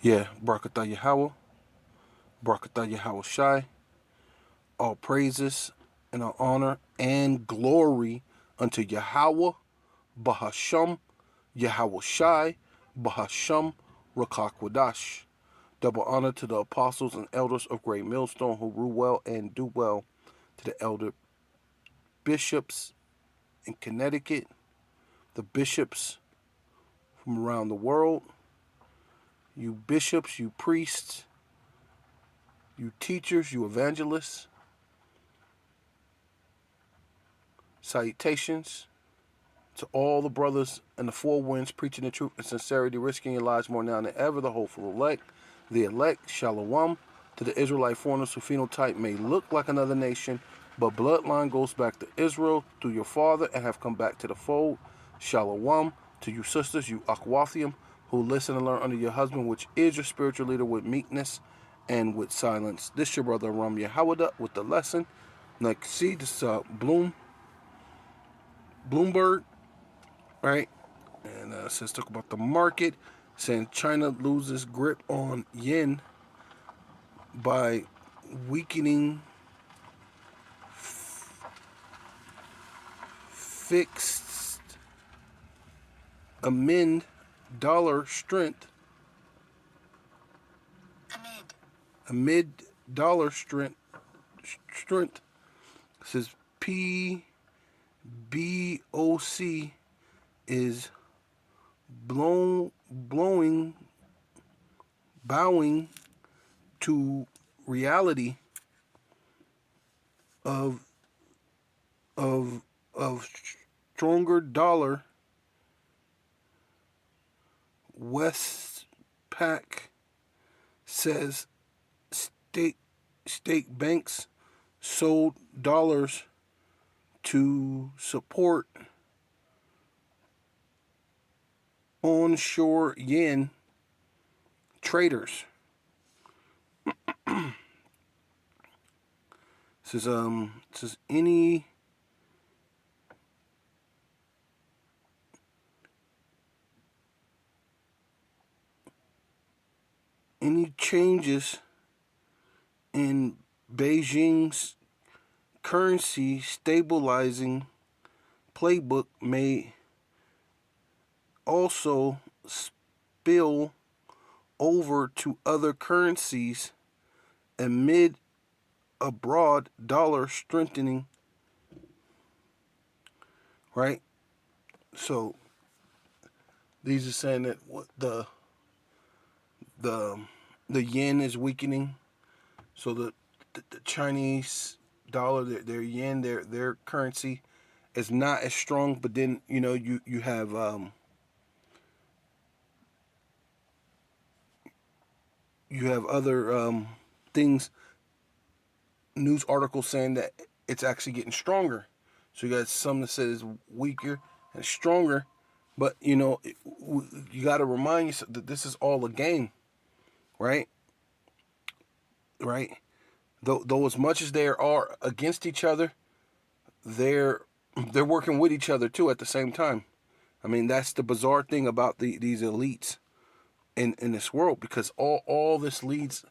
Yeah, Barakatah Yahweh, Barakatah Yahweh Shai, all praises and all honor and glory unto Yahweh, Bahasham, Yahweh Shai, Bahasham, Rakakwadash. Double honor to the apostles and elders of Great Millstone who rule well and do well, to the elder bishops in Connecticut, the bishops from around the world, you bishops, you priests, you teachers, you evangelists, salutations to all the brothers in the four winds preaching the truth and sincerity, risking your lives more now than ever, the hopeful elect, Shalom, to the Israelite foreigners whose phenotype may look like another nation, but bloodline goes back to Israel through your father and have come back to the fold. Shalom, to you sisters, you Akwathium, who listen and learn under your husband, which is your spiritual leader, with meekness and with silence. This your brother Ram Yahawada with the lesson. Like, see, this Bloomberg, right? And it says talk about the market, saying China loses grip on yen by weakening fixed amid dollar strength amid dollar strength. It says PBOC is blowing bowing to reality of of stronger dollar. Westpac says state banks sold dollars to support onshore yen traders. Says any changes in Beijing's currency stabilizing playbook may also spill over to other currencies amid abroad dollar strengthening, right? So these are saying that what the the yen is weakening. So the Chinese dollar, their yen, their currency is not as strong. But then you have other things, news articles saying that it's actually getting stronger. So you got some that says weaker and stronger, but you got to remind yourself that this is all a game, right? Right. Though as much as they are against each other, they're they're working with each other too at the same time. I mean, that's the bizarre thing about these elites in this world, because all this leads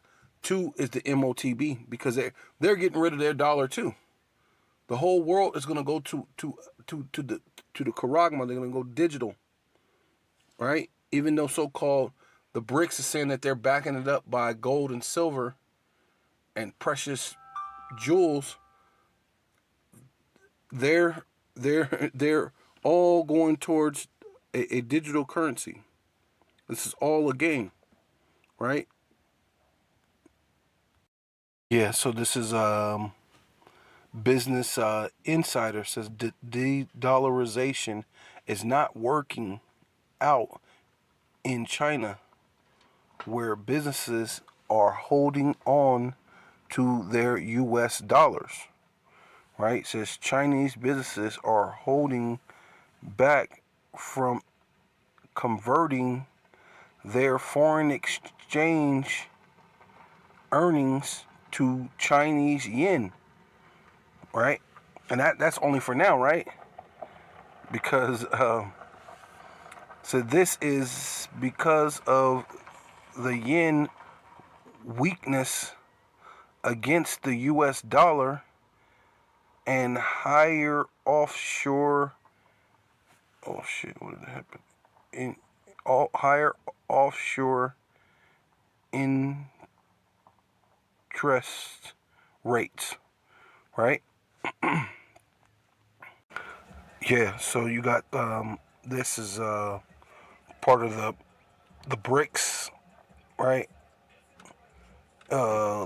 to is the MOTB, because they're getting rid of their dollar too. The whole world is going to go to the Karagma. They're going to go digital, right? Even though so-called the BRICS is saying that they're backing it up by gold and silver and precious jewels, they're all going towards a digital currency. This is all a game, right? Yeah. So this is Business Insider says de-dollarization is not working out in China, where businesses are holding on to their U.S. dollars. Right? It says Chinese businesses are holding back from converting their foreign exchange earnings to Chinese yen. Right? And that's only for now, right? Because so this is because of the yen weakness against the U.S. dollar and higher offshore. Oh shit! What did happen? In all higher offshore interest rates, right? Yeah. So you got this is part of the BRICS, right?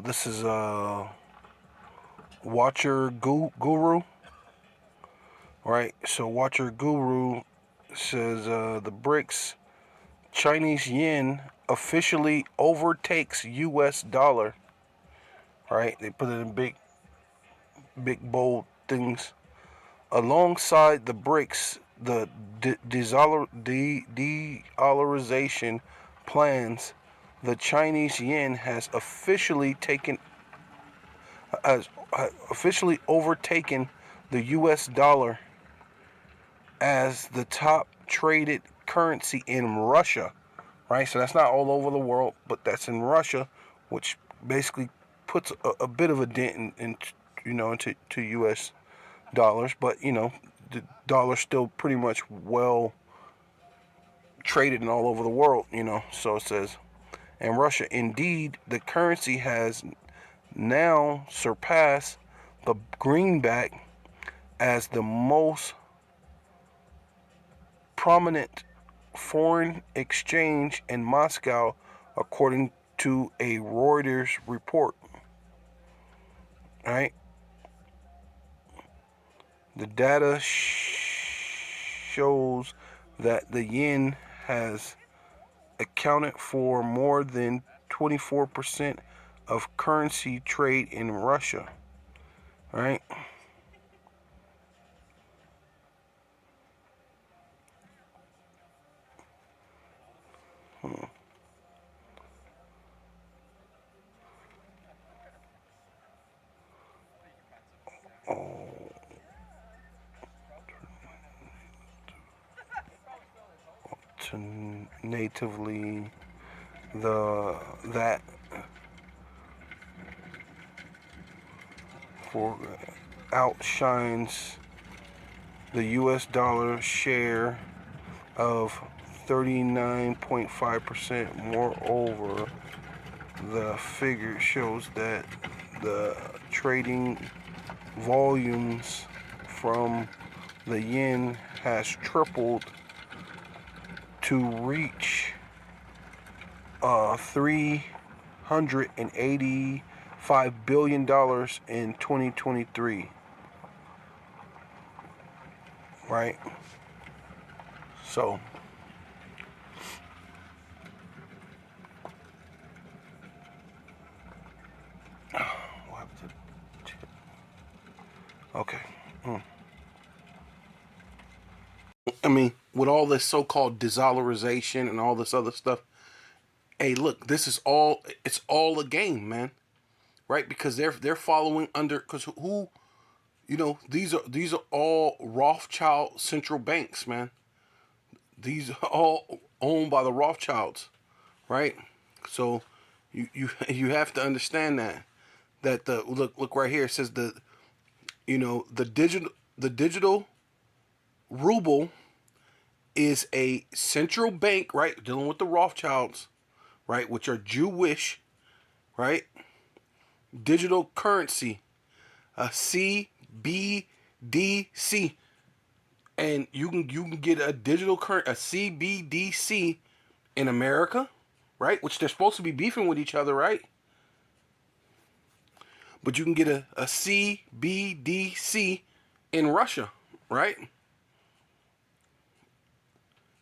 This is Watcher Guru, right? So Watcher Guru says the BRICS Chinese yen officially overtakes U.S. dollar, right? They put it in big bold things. Alongside the BRICS, the de-dollarization plans, the Chinese yen has officially overtaken the U.S. dollar as the top traded currency in Russia, right? So that's not all over the world, but that's in Russia, which basically puts a bit of a dent into U.S. dollars. But the dollar's still pretty much well traded and all over the world. So it says. And Russia, indeed, the currency has now surpassed the greenback as the most prominent foreign exchange in Moscow, according to a Reuters report. Right? The data shows that the yen has accounted for more than 24% of currency trade in Russia. Right? Natively that for outshines the US dollar share of 39.5%. Moreover, the figure shows that the trading volumes from the yen has tripled to reach $385 billion in 2023. Right? So okay. I mean, with all this so-called de-dollarization and all this other stuff, hey, look, it's all a game, man. Right? Because they're following under, because these are all Rothschild central banks, man. These are all owned by the Rothschilds, right? So you have to understand that the look right here, it says the digital ruble is a central bank, right, dealing with the Rothschilds, right, which are Jewish, right, digital currency, a CBDC, and you can get a a CBDC in America, right, which they're supposed to be beefing with each other, right, but you can get a CBDC in Russia, right.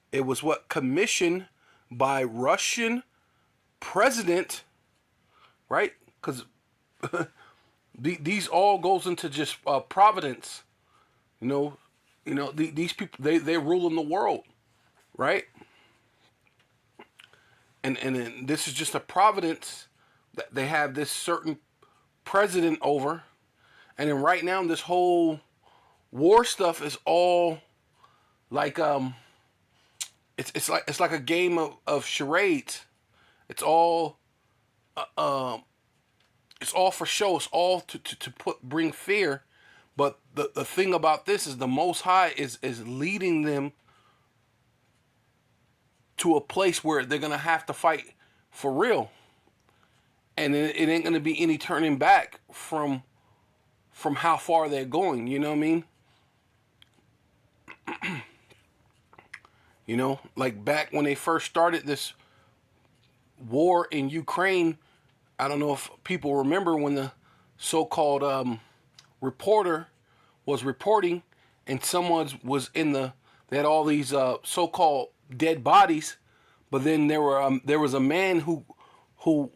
It was commissioned by Russian president, right? Because these all goes into just providence, you know. These people they rule in the world, right? And this is just a providence that they have this certain president over, and then right now this whole war stuff is all like it's like a game of charades, It's all it's all for show. It's all to bring fear. But the thing about this is the Most High is leading them to a place where they're gonna have to fight for real, and it ain't gonna be any turning back from how far they're going. You know what I mean? You know, like back when they first started this war in Ukraine. I don't know if people remember when the so-called reporter was reporting, and someone was in the. They had all these so-called dead bodies, but then there was a man who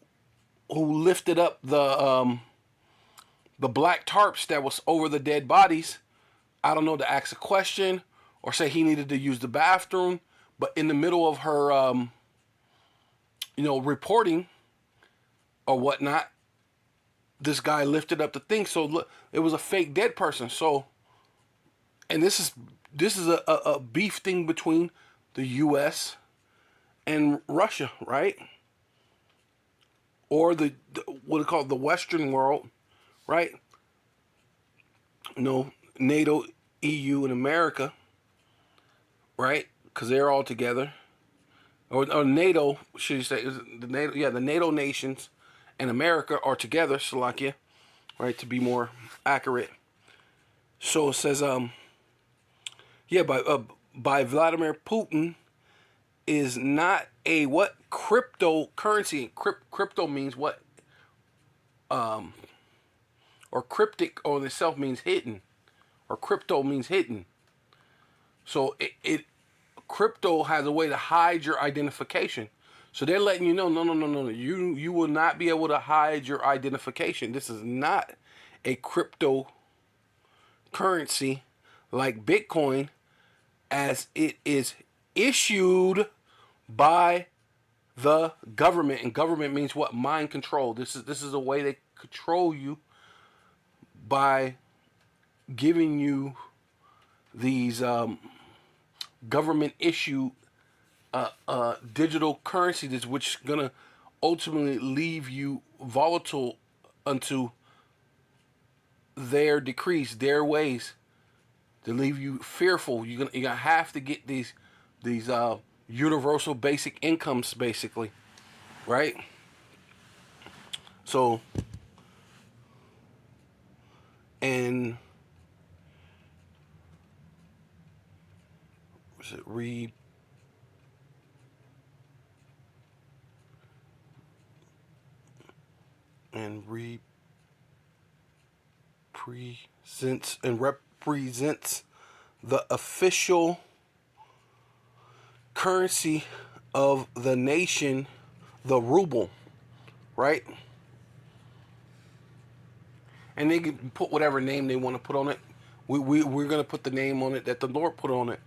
lifted up the black tarps that was over the dead bodies. I don't know, to ask a question or say he needed to use the bathroom, but in the middle of her reporting or whatnot, this guy lifted up the thing. So look, it was a fake dead person. So, and this is a beef thing between the U.S. and Russia, right? Or the what they call the Western world, right? You know, NATO, EU, and America, right? Because they're all together. Or NATO, should you say? The NATO, yeah, the NATO nations and America are together, Slovakia, right? To be more accurate. So it says, yeah, by Vladimir Putin is not a what cryptocurrency. Crypto means what? Or cryptic on itself means hidden, or crypto means hidden. So it crypto has a way to hide your identification. So they're letting you know, no. You will not be able to hide your identification. This is not a cryptocurrency like Bitcoin, as it is issued by the government. And government means what? Mind control. This is a way they control you by giving you these government issue digital currencies, which is gonna ultimately leave you volatile unto their decrees, their ways, to leave you fearful. You're gonna have to get these universal basic incomes, basically, right? So, and was it represents the official currency of the nation, the ruble, right? And they can put whatever name they want to put on it. We're going to put the name on it that the Lord put on it.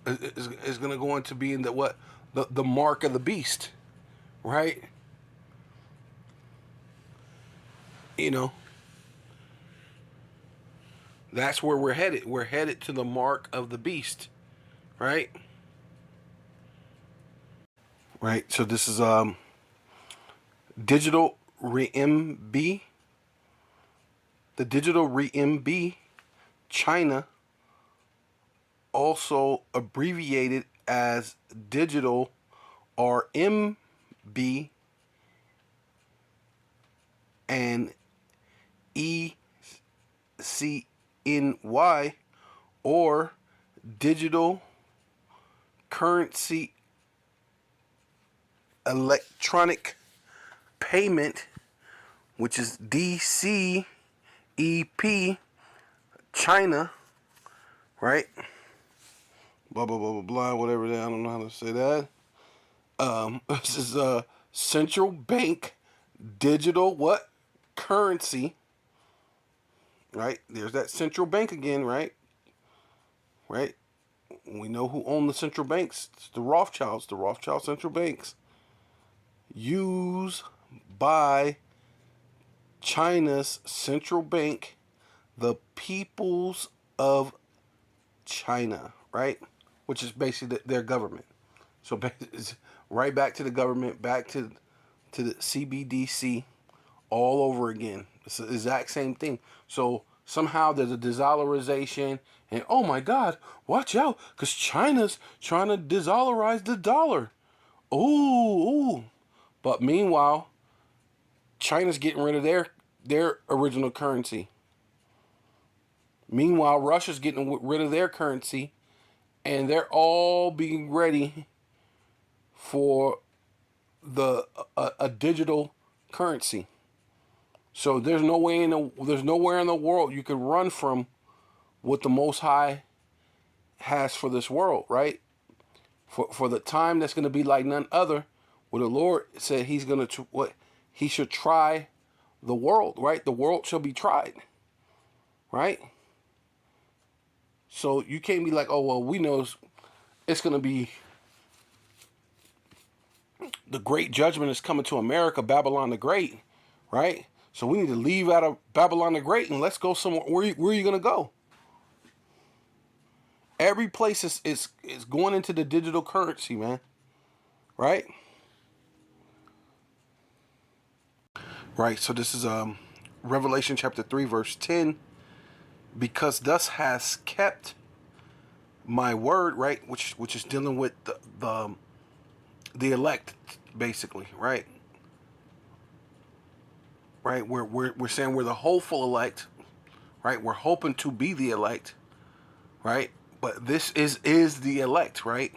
Is going to go into being the mark of the beast, right? You know, that's where we're headed. We're headed to the mark of the beast, right? Right. So this is digital RMB. The digital RMB, China, also abbreviated as digital RMB and ECNY, or digital currency electronic payment, which is DCEP, China, right? Blah blah blah blah blah, whatever that, I don't know how to say that. This is a central bank digital what currency, right? There's that central bank again, right? Right? We know who own the central banks. It's the Rothschilds, the Rothschild central banks. Used by China's central bank, the Peoples of China, right? Which is basically their government. So right back to the government, back to the CBDC, all over again. It's the exact same thing. So somehow there's a de-dollarization, and oh my God, watch out, because China's trying to de-dollarize the dollar. Ooh. But meanwhile, China's getting rid of their original currency. Meanwhile, Russia's getting rid of their currency, and they're all being ready for a digital currency. So there's nowhere in the world you could run from what the Most High has for this world, right? For the time that's going to be like none other, where the Lord said He's going to what He should try the world, right? The world shall be tried, right? So you can't be like, oh well, we know it's going to be the great judgment is coming to America, Babylon the Great, right? So we need to leave out of Babylon the Great and let's go somewhere. Where are you going to go? Every place is going into the digital currency, man. Right? Right. So this is Revelation chapter 3, verse 10. Because thus has kept my word, right? Which is dealing with the elect, basically, right? Right? We're saying we're the hopeful elect, right? We're hoping to be the elect, right? But this is the elect, right?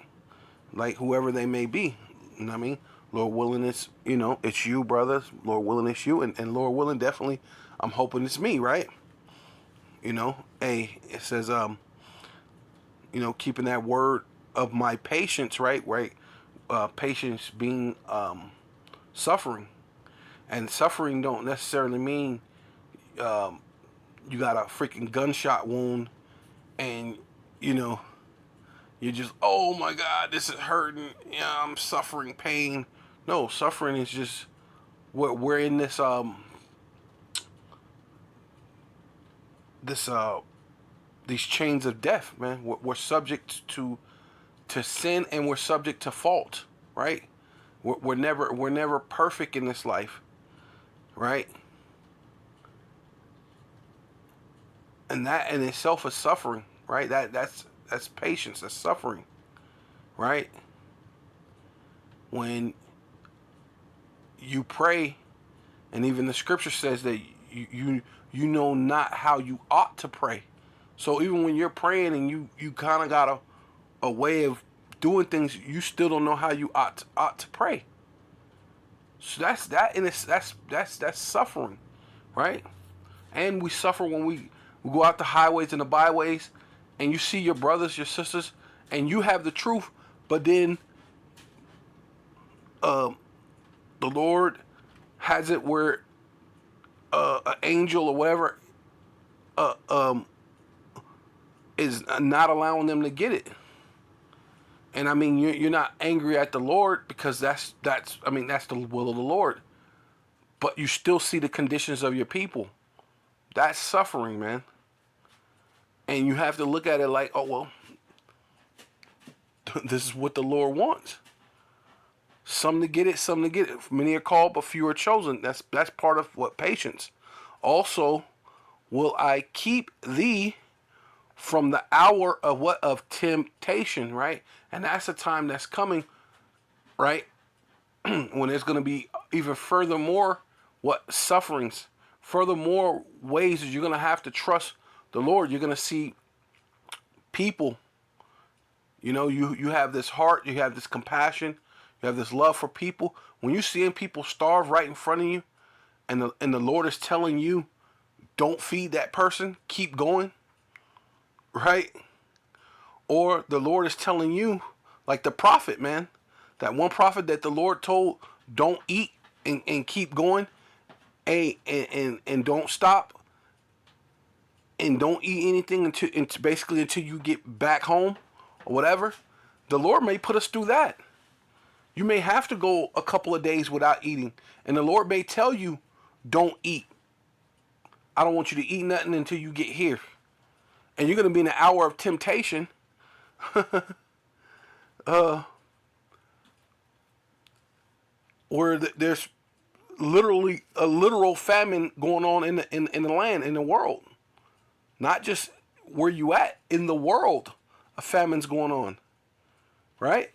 Like whoever they may be. You know what I mean? Lord willing, it's you, brothers. Lord willing, it's you. And Lord willing, definitely, I'm hoping it's me, right? Hey, it says, keeping that word of my patience, right? Right? Patience being suffering. And suffering don't necessarily mean you got a freaking gunshot wound and, you're just, oh my God, this is hurting. Yeah, I'm suffering pain. No, suffering is just we're in this these chains of death, man. We're subject to sin and we're subject to fault, right? We're never perfect in this life, right? And that in itself is suffering, right? That's patience, that's suffering, right? When you pray, and even the scripture says that you know not how you ought to pray. So even when you're praying and you kind of got a way of doing things, you still don't know how you ought to pray. So that's suffering, right? And we suffer when we go out the highways and the byways, and you see your brothers, your sisters, and you have the truth, but then the Lord has it where an angel or whatever is not allowing them to get it. And I mean, you're not angry at the Lord because that's the will of the Lord. But you still see the conditions of your people. That's suffering, man. And you have to look at it like, oh well, this is what the Lord wants. Some to get it, some to get it. Many are called, but few are chosen. That's part of what patience. Also, will I keep thee from the hour of temptation, right? And that's a time that's coming, right? When there's going to be even furthermore sufferings, furthermore ways that you're going to have to trust the Lord. You're going to see people, you have this heart, you have this compassion, you have this love for people. When you're seeing people starve right in front of you, and the Lord is telling you, don't feed that person, keep going, right? Or the Lord is telling you, like the prophet, man, that one prophet that the Lord told, don't eat and keep going, and don't stop, and don't eat anything until you get back home or whatever. The Lord may put us through that. You may have to go a couple of days without eating, and the Lord may tell you, don't eat. I don't want you to eat nothing until you get here. And you're going to be in an hour of temptation. where there's literally a literal famine going on in the land, in the world, not just where you at, in the world, a famine's going on, right?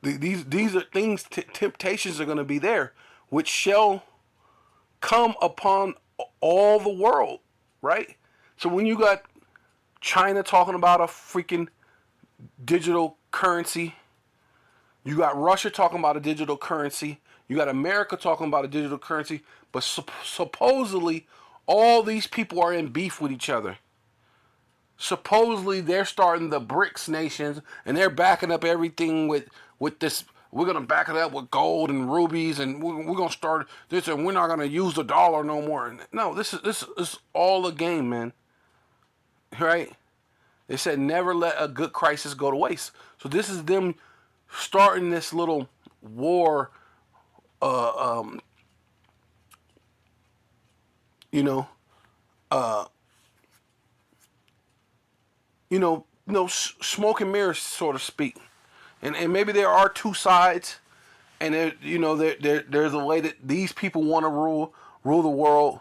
These are things, temptations are going to be there, which shall come upon all the world, right? So when you got China talking about a freaking digital currency, you got Russia talking about a digital currency, you got America talking about a digital currency, but supposedly all these people are in beef with each other. Supposedly they're starting the BRICS nations, and they're backing up everything with this. We're gonna back it up with gold and rubies, and we're gonna start this, and we're not gonna use the dollar no more. No, this is all a game, man. Right? They said never let a good crisis go to waste. So this is them starting this little war. Uh, um, you know, uh, smoke and mirrors, so to speak. And maybe there are two sides, and there's a way that these people want to rule the world,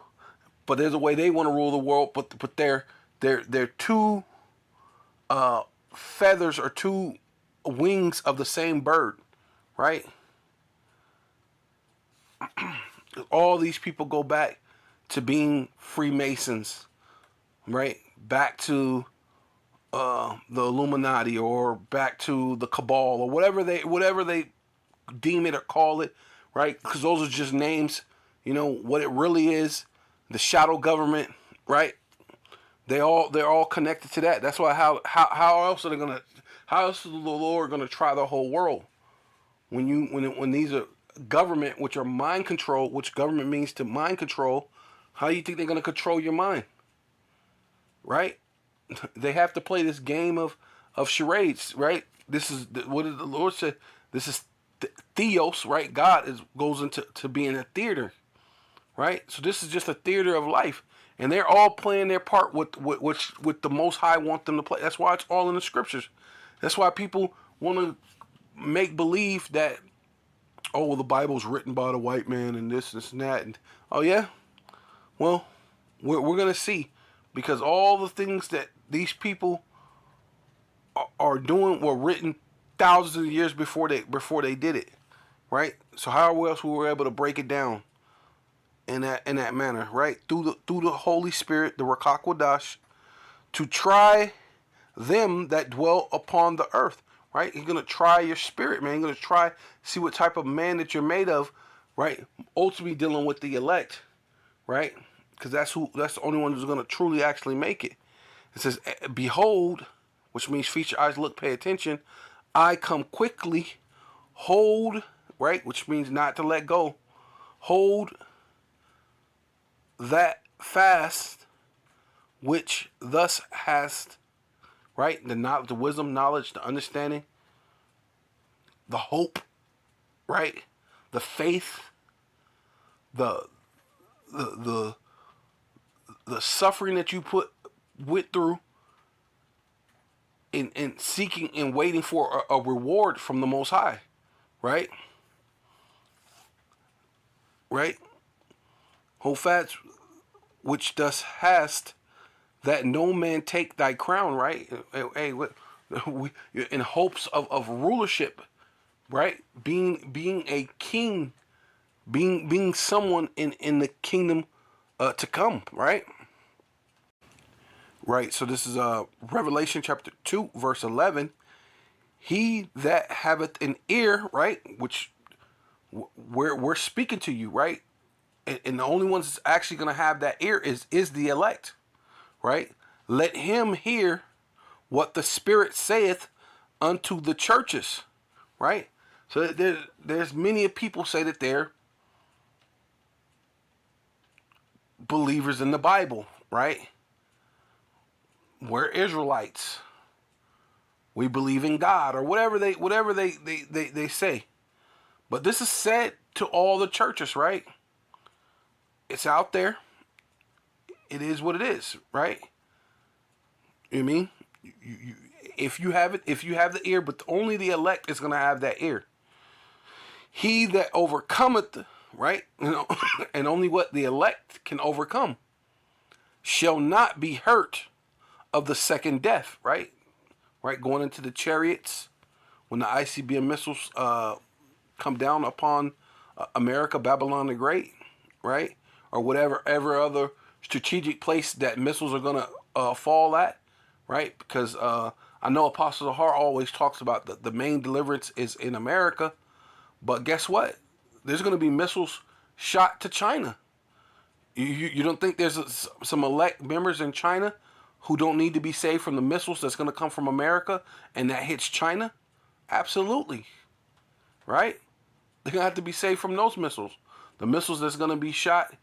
but there's a way they want to rule the world. But they're two feathers or two wings of the same bird, right? All these people go back to being Freemasons, right? Back to the Illuminati, or back to the Cabal, or whatever they deem it or call it, right? Because those are just names. What it really is, the shadow government, right? They're all connected to that. That's why how else are they gonna how else is the Lord gonna try the whole world when these are government, which are mind control, which government means to mind control. How do you think they're gonna control your mind, right? They have to play this game of charades, right? This is what did the Lord said. This is theos, right? God goes into being a theater, right? So this is just a theater of life, and they're all playing their part with the Most High want them to play. That's why it's all in the scriptures. That's why people want to make believe that, oh, well, the Bible's written by the white man and this and that, and oh yeah, well, we're gonna see, because all the things that these people are doing were written thousands of years before they did it, right? So how else we were able to break it down in that manner, right? Through the Holy Spirit, the Ruach HaKodesh, to try them that dwell upon the earth, right? He's gonna try your spirit, man. He's gonna try see what type of man that you're made of, right? Ultimately dealing with the elect, right? Because that's the only one who's gonna truly actually make it. It says, "Behold," which means feature eyes, look, pay attention. "I come quickly, hold," right? Which means not to let go. "Hold that fast, which thus hast," right? The knowledge, the wisdom, knowledge, the understanding, the hope, right? The faith, the the the suffering that you went through in seeking and waiting for a reward from the Most High, right? Right? Hold fast, which thus hast, that no man take thy crown, right? Hey, in hopes of rulership, right? Being a king, being someone in the kingdom to come, right? Right. So this is Revelation chapter 2, verse 11. He that haveth an ear, right, which we're speaking to you, right? And the only ones that's actually going to have that ear is the elect, right? Let him hear what the Spirit saith unto the churches, right? So there's many people say that they're believers in the Bible, right? We're Israelites. We believe in God, or whatever they say. But this is said to all the churches, right? It's out there. It is what it is, right? You know what I mean? if you have it, if you have the ear, but only the elect is going to have that ear. He that overcometh, right? And only what the elect can overcome shall not be hurt of the second death, right? Right, going into the chariots when the ICBM missiles come down upon America, Babylon the Great, right? Or whatever ever other strategic place that missiles are going to fall at, right? Because I know Apostle Zahar always talks about the main deliverance is in America, but guess what? There's going to be missiles shot to China. You don't think there's some elect members in China who don't need to be saved from the missiles that's going to come from America and that hits China? Absolutely. Right? They're going to have to be saved from those missiles. The missiles that's going to be shot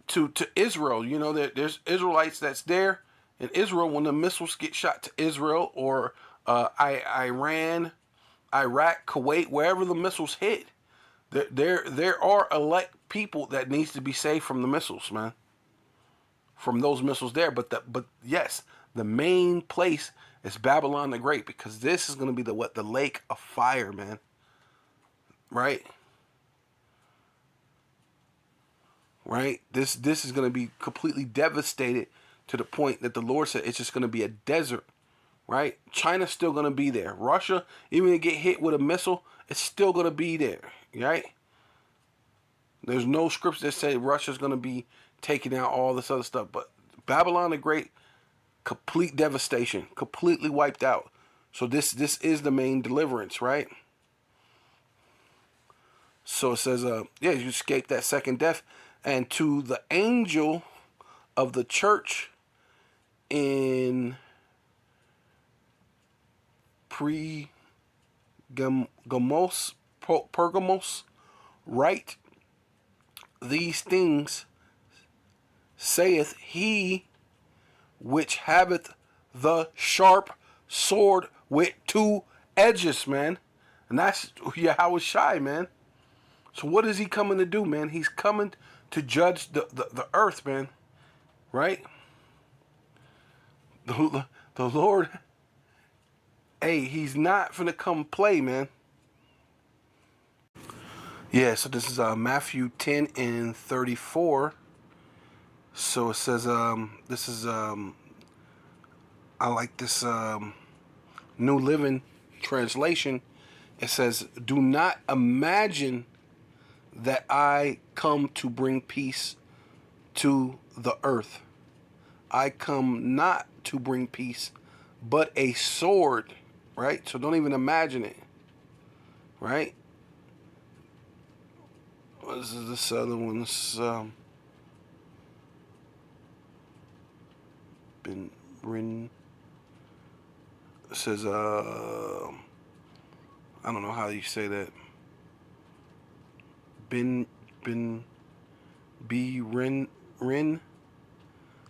to Israel. You know, there's Israelites that's there in Israel when the missiles get shot to Israel or Iran, Iraq, Kuwait, wherever the missiles hit. There are elect people that needs to be saved from the missiles, man. From those missiles there. But yes, the main place is Babylon the Great, because this is going to be the lake of fire, man. Right? Right? This is going to be completely devastated to the point that the Lord said it's just going to be a desert. Right? China's still going to be there. Russia, even if it get hit with a missile, it's still going to be there. Right? There's no scripts that say Russia's going to be taking out all this other stuff. But Babylon the Great, complete devastation, completely wiped out. So this is the main deliverance, right? So it says, you escape that second death. And to the angel of the church in Pergamos, write, these things saith he which haveth the sharp sword with two edges, man. And that's Yahweh Shai, man. So what is he coming to do, man? He's coming to judge the earth, man. Right? The Lord, hey, he's not finna come play, man. Yeah, so this is Matthew 10 and 34. So it says, this is, I like this New Living Translation. It says, do not imagine that I come to bring peace to the earth. I come not to bring peace, but a sword, right? So don't even imagine it, right? This is this other one. This been written. It says, I don't know how you say that. Ren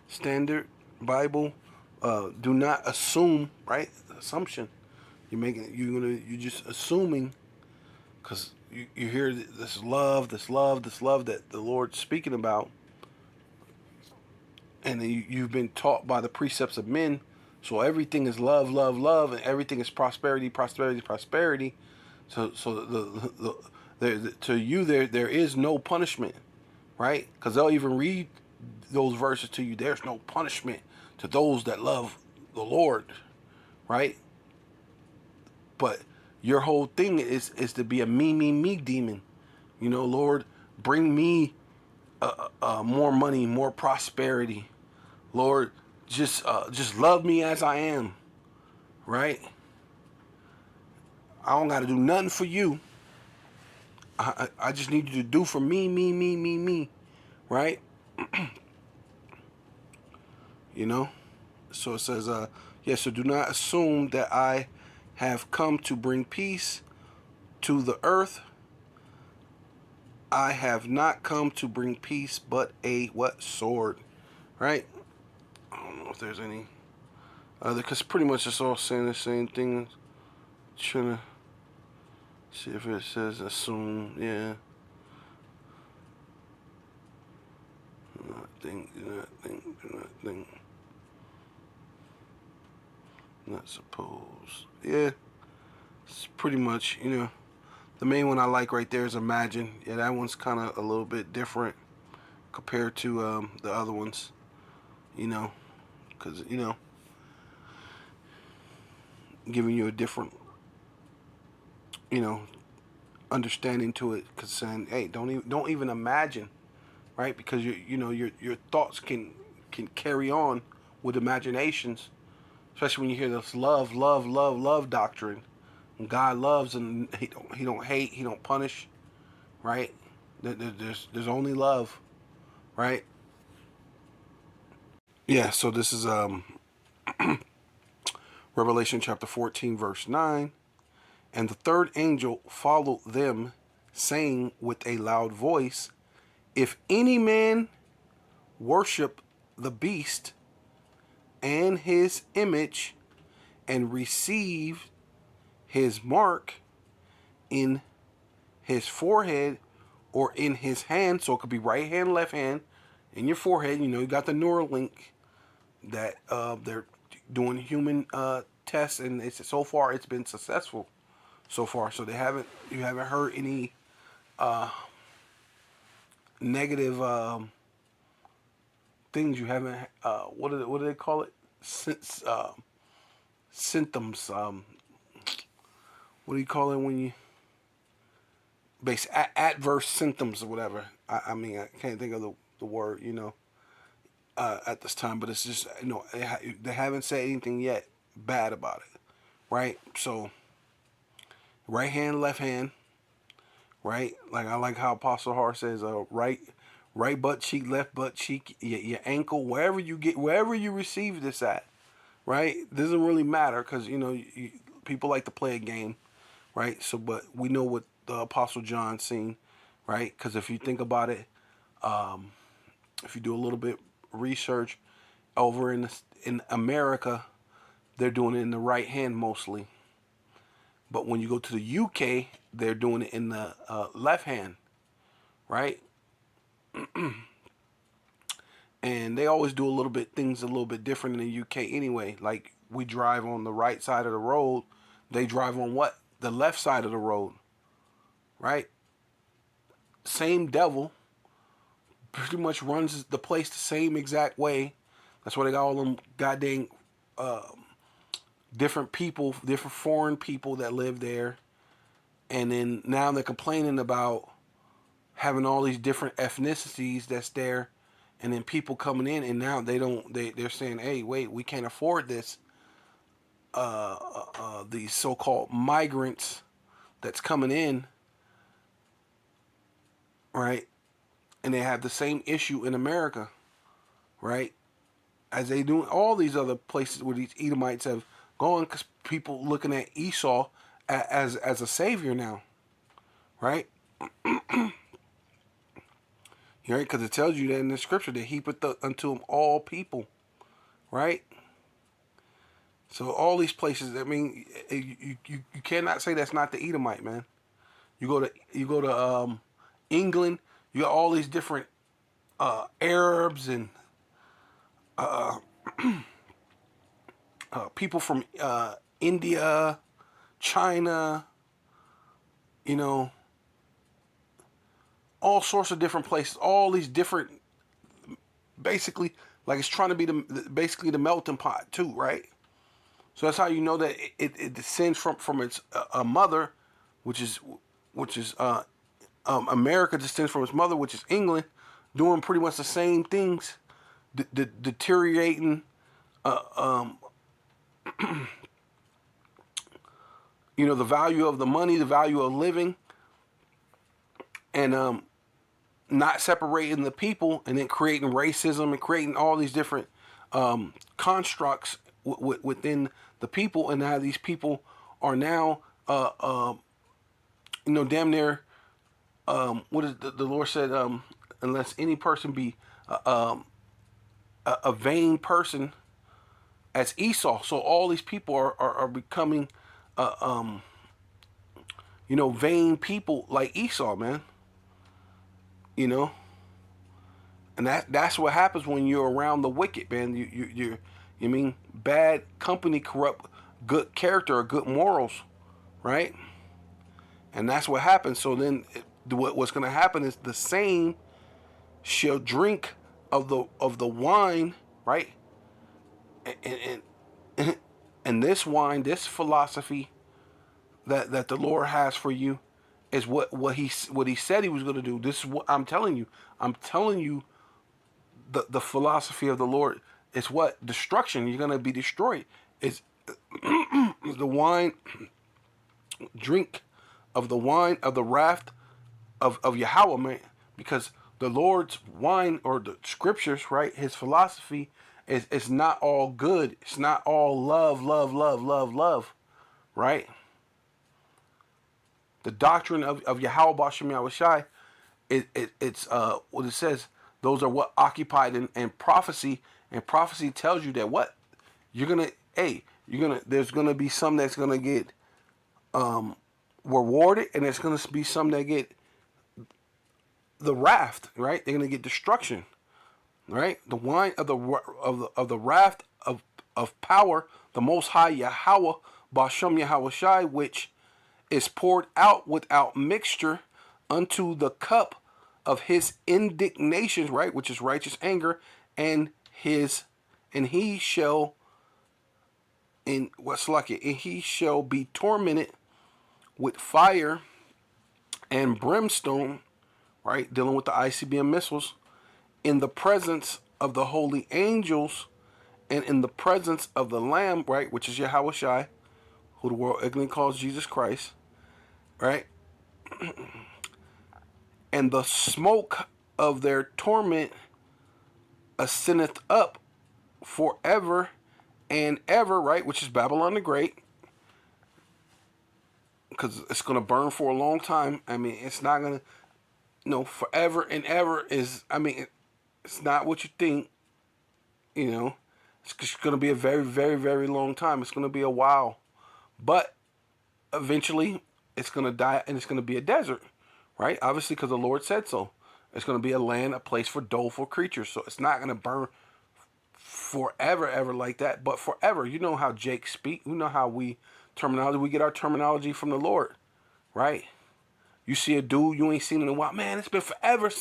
Standard Bible. Do not assume, right? Assumption. You're just assuming, because you hear this love that the Lord's speaking about, and you've been taught by the precepts of men. So everything is love, and everything is prosperity. So to you there is no punishment, right? Because they'll even read those verses to you. There's no punishment to those that love the Lord, right? But your whole thing is to be a me demon. You know, Lord, bring me more money, more prosperity. Lord, just love me as I am, right? I don't got to do nothing for you. I just need you to do for me, right? You know? So it says, so do not assume that I have come to bring peace to the earth. I have not come to bring peace, but a what? Sword, right? I don't know if there's any other, because pretty much it's all saying the same thing. Trying to see if it says assume, yeah. Do not think. Not suppose. Yeah, it's pretty much, the main one I like right there is Imagine. Yeah, that one's kind of a little bit different compared to the other ones, because, giving you a different, you know, understanding to it, because saying, hey, don't even imagine, right? Because your thoughts can carry on with imaginations, especially when you hear this love, love, love, love doctrine. God loves, and he don't hate, he don't punish, right? There's only love, right? Yeah. So this is Revelation chapter 14 verse 9, and the third angel followed them, saying with a loud voice, if any man worship the beast and his image and receive his mark in his forehead or in his hand, so it could be right hand, left hand, in your forehead. You got the Neuralink that they're doing human tests, and so far it's been successful. So far, so you haven't heard any negative things. You haven't what do they call it? Symptoms. What do you call it when you adverse symptoms or whatever? I mean, I can't think of the word, at this time, but it's just, they haven't said anything yet bad about it, right? So, right hand, left hand, right? Like I like how Apostle Hart says, right butt cheek, left butt cheek, your ankle, wherever you receive this at, right? Doesn't really matter, because people like to play a game, right? So, but we know what the Apostle John seen, right? Because if you think about it, if you do a little bit research over in America, they're doing it in the right hand mostly. But when you go to the UK, they're doing it in the left hand, right? And they always do things a little bit different in the UK anyway. Like, we drive on the right side of the road, they drive on what? The left side of the road, right? Same devil, pretty much runs the place the same exact way. That's why they got all them goddamn different people, different foreign people that live there. And then now they're complaining about having all these different ethnicities that's there, and then people coming in, and now they're saying, hey, wait, we can't afford this. These so-called migrants that's coming in, right? And they have the same issue in America, right? As they do in all these other places where these Edomites have gone, because people looking at Esau as a savior now, right? Right? Because it tells you that in the scripture that he put unto him all people, right? So all these places, I mean, you cannot say that's not the Edomite, man. You go to England, you got all these different Arabs and people from India, China, you know, all sorts of different places. All these different, basically, like it's trying to be basically the melting pot too, right? So that's how you know that it descends from its mother, which is America descends from its mother, which is England, doing pretty much the same things, deteriorating, the value of the money, the value of living, and not separating the people, and then creating racism and creating all these different constructs within the people, and how these people are now, damn near, what is the Lord said, unless any person be a vain person as Esau. So all these people are becoming, vain people like Esau, man. You know, and that's what happens when you're around the wicked, man. You mean bad company corrupt good character or good morals, right? And that's what happens. So then what's going to happen is the same shall drink of the wine, right? And and this wine, this philosophy that the Lord has for you is what he said he was going to do. This is what I'm telling you. I'm telling you the philosophy of the Lord is what? Destruction. You're going to be destroyed. It's the wine, drink of the wine of the wrath of Yahweh, man. Because the Lord's wine or the scriptures, right? His philosophy is not all good. It's not all love, love, love, love, love, right? The doctrine of Yahweh Bashem Yahushai, it's what it says. Those are what occupied in prophecy, and prophecy tells you that what you're gonna, there's gonna be some that's gonna get rewarded, and there's gonna be some that get the wrath, right? They're gonna get destruction, right? The wine of the wrath of power, the Most High Yahweh Bashem Yahushai, which is poured out without mixture unto the cup of his indignation, right, which is righteous anger, and he shall and he shall be tormented with fire and brimstone, right, dealing with the ICBM missiles, in the presence of the holy angels and in the presence of the Lamb, right, which is Yahweh Shai, who the world ignorantly calls Jesus Christ, right? And the smoke of their torment ascendeth up forever and ever, right? Which is Babylon the Great, because it's going to burn for a long time. I mean, it's not going to, forever and ever is, I mean, it's not what you think, It's just going to be a very, very, very long time. It's going to be a while. But eventually, it's going to die, and it's going to be a desert, right? Obviously, because the Lord said so. It's going to be a land, a place for doleful creatures. So it's not going to burn forever, ever like that, but forever. You know how Jake speak. You know how we get our terminology from the Lord, right? You see a dude you ain't seen in a while. Man, it's been forever.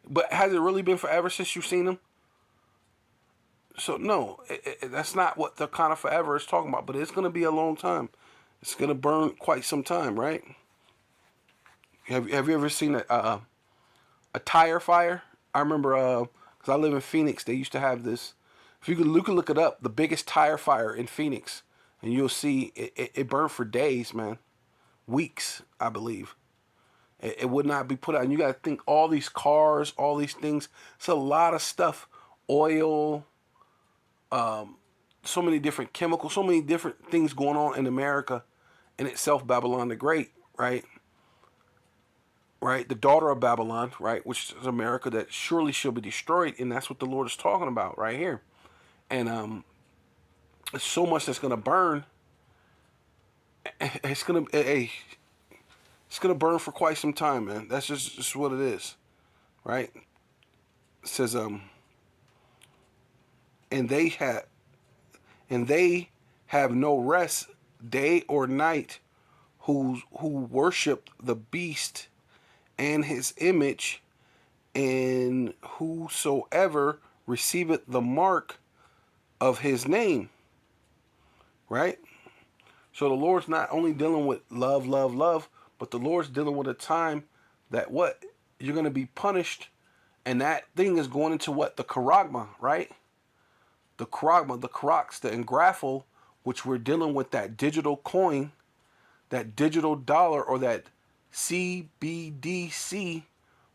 But has it really been forever since you've seen him? So no, that's not what the kind of forever is talking about. But it's going to be a long time. It's going to burn quite some time, right? Have you ever seen a tire fire? I remember because I live in Phoenix. They used to have this. If you could look it up, the biggest tire fire in Phoenix, and you'll see it burned for days, man, weeks, I believe. It would not be put out. And you got to think all these cars, all these things. It's a lot of stuff, oil, so many different chemicals, so many different things going on in America, in itself. Babylon the Great, right? Right, the daughter of Babylon, right, which is America, that surely shall be destroyed, and that's what the Lord is talking about right here. And there's so much that's gonna burn. It's gonna burn for quite some time, man. That's just what it is, right? It says and they have no rest day or night, who worship the beast and his image, and whosoever receiveth the mark of his name, right? So the Lord's not only dealing with love, love, love, but the Lord's dealing with a time that what? You're going to be punished, and that thing is going into what? The charagma, right? The charagma, the Crocs, the Engraffle, which we're dealing with that digital coin, that digital dollar, or that CBDC,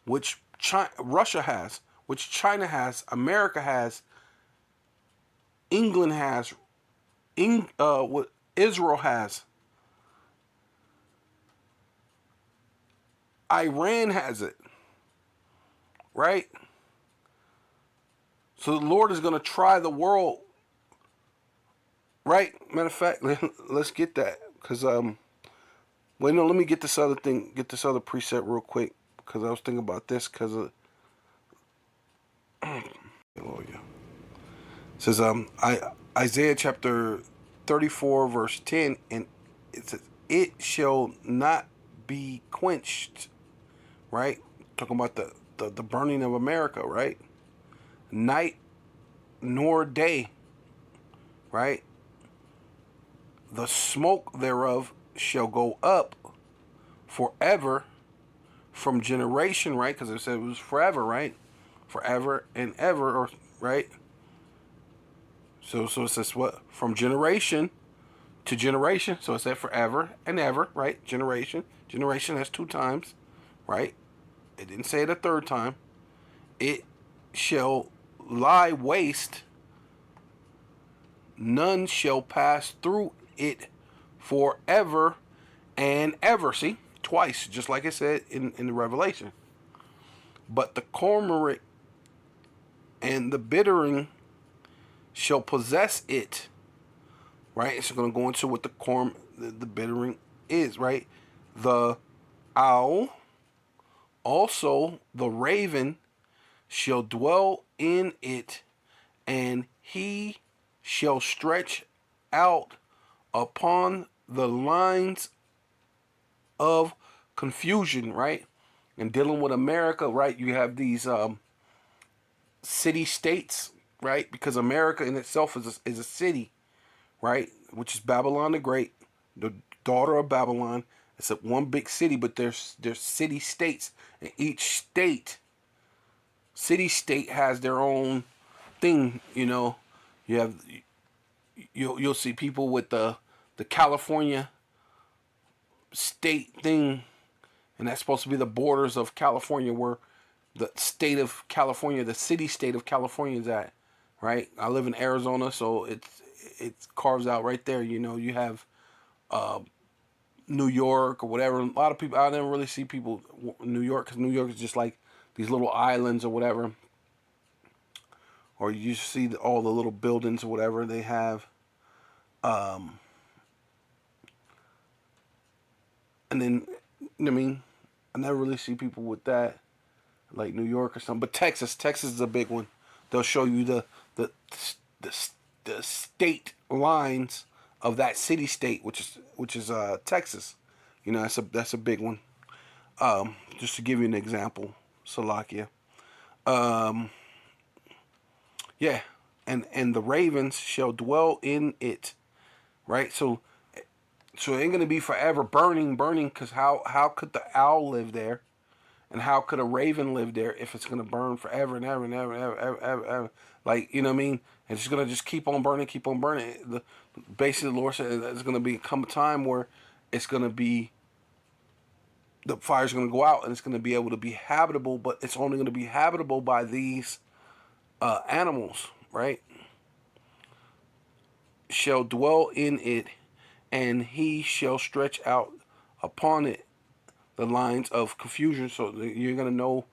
which Russia has, which China has, America has, England has, what Israel has, Iran has it, right? So the Lord is going to try the world, right? Matter of fact, let's get that, because wait, no, let me get this other thing, get this other preset real quick, because I was thinking about this, because of it says Isaiah chapter 34 verse 10, and it says, it shall not be quenched, right? Talking about the burning of America, right? Night nor day, right? The smoke thereof shall go up forever from generation, right? Because it said it was forever, right? Forever and ever, or right? So it says what? From generation to generation. So it said forever and ever, right? Generation. Generation, that's 2 times, right? It didn't say it a 3rd time. It shall lie waste. None shall pass through it forever and ever. See? Twice, just like it said in the Revelation. But the cormorant and the bittering shall possess it. Right? It's going to go into what the bittering is, right? The owl, also the raven, shall dwell in it, and he shall stretch out upon the lines of confusion, right? And dealing with America, right? You have these city states, right? Because America in itself is a city, right? Which is Babylon the Great, the daughter of Babylon. It's a one big city, but there's city states, and each city state has their own thing. You have you'll see people with the California state thing, and that's supposed to be the borders of California, where the state of California, the city state of California is at, right? I live in Arizona, so it carves out right there. You have New York or whatever. A lot of people, I never really see people in New York, because New York is just like these little islands or whatever. Or you see all the little buildings or whatever they have. And then, I mean, I never really see people with that, like New York or something. But Texas is a big one. They'll show you the state lines of that city state, which is Texas. That's a big one. Just to give you an example, Salakia. Yeah, and the ravens shall dwell in it, right? So it ain't gonna be forever burning, because how could the owl live there, and how could a raven live there if it's gonna burn forever and ever and ever and ever, ever, ever, ever? Like, you know what I mean? It's just gonna just keep on burning, keep on burning. Basically, the Lord said there's gonna come a time where it's gonna be, the fire's gonna go out, and it's gonna be able to be habitable, but it's only gonna be habitable by these animals, right? Shall dwell in it, and he shall stretch out upon it the lines of confusion. So you're going to know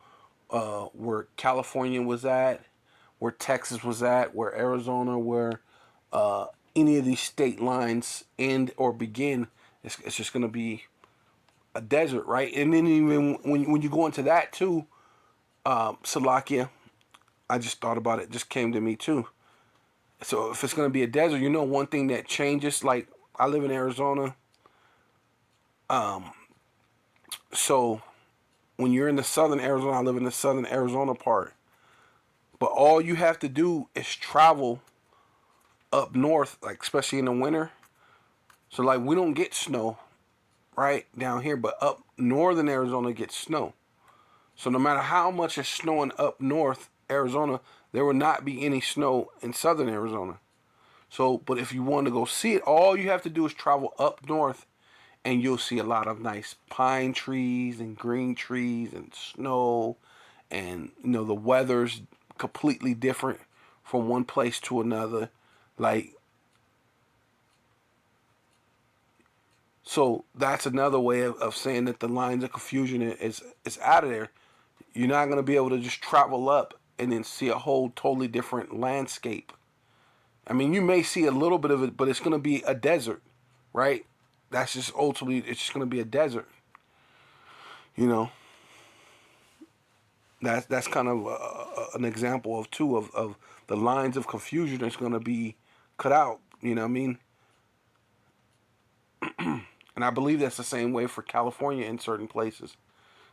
where California was at, where Texas was at, where Arizona, where any of these state lines end or begin. It's just going to be a desert, right? And then even when you go into that too, Salakia, I just thought about it. Just came to me too. So if it's going to be a desert, one thing that changes, like I live in Arizona. So when you're in the southern Arizona, I live in the southern Arizona part. But all you have to do is travel up north, like especially in the winter. So like we don't get snow right down here, but up northern Arizona gets snow. So no matter how much is snowing up north Arizona, there will not be any snow in southern Arizona. So, but if you want to go see it, all you have to do is travel up north, and you'll see a lot of nice pine trees and green trees and snow, and the weather's completely different from one place to another. Like, so that's another way of saying that the lines of confusion is out of there. You're not going to be able to just travel up and then see a whole totally different landscape. I mean, you may see a little bit of it, but it's going to be a desert, right? That's just ultimately, it's just going to be a desert. You know, that's kind of an example of the lines of confusion that's going to be cut out. You know what I mean? And I believe that's the same way for California in certain places.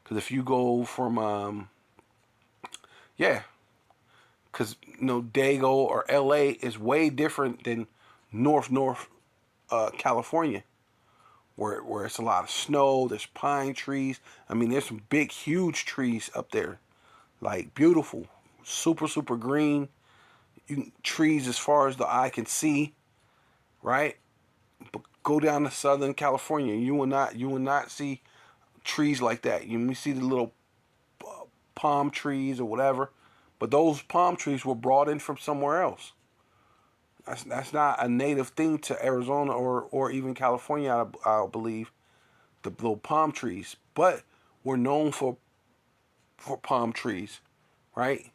Because if you go from, yeah, because Dago or LA is way different than North California, where it's a lot of snow. There's pine trees. I mean, there's some big, huge trees up there, like beautiful, super green. Trees as far as the eye can see, right? But go down to Southern California, you will not see trees like that. You may see the little palm trees or whatever, but those palm trees were brought in from somewhere else. That's not a native thing to Arizona or even California, I believe, the little palm trees. But we're known for palm trees, right?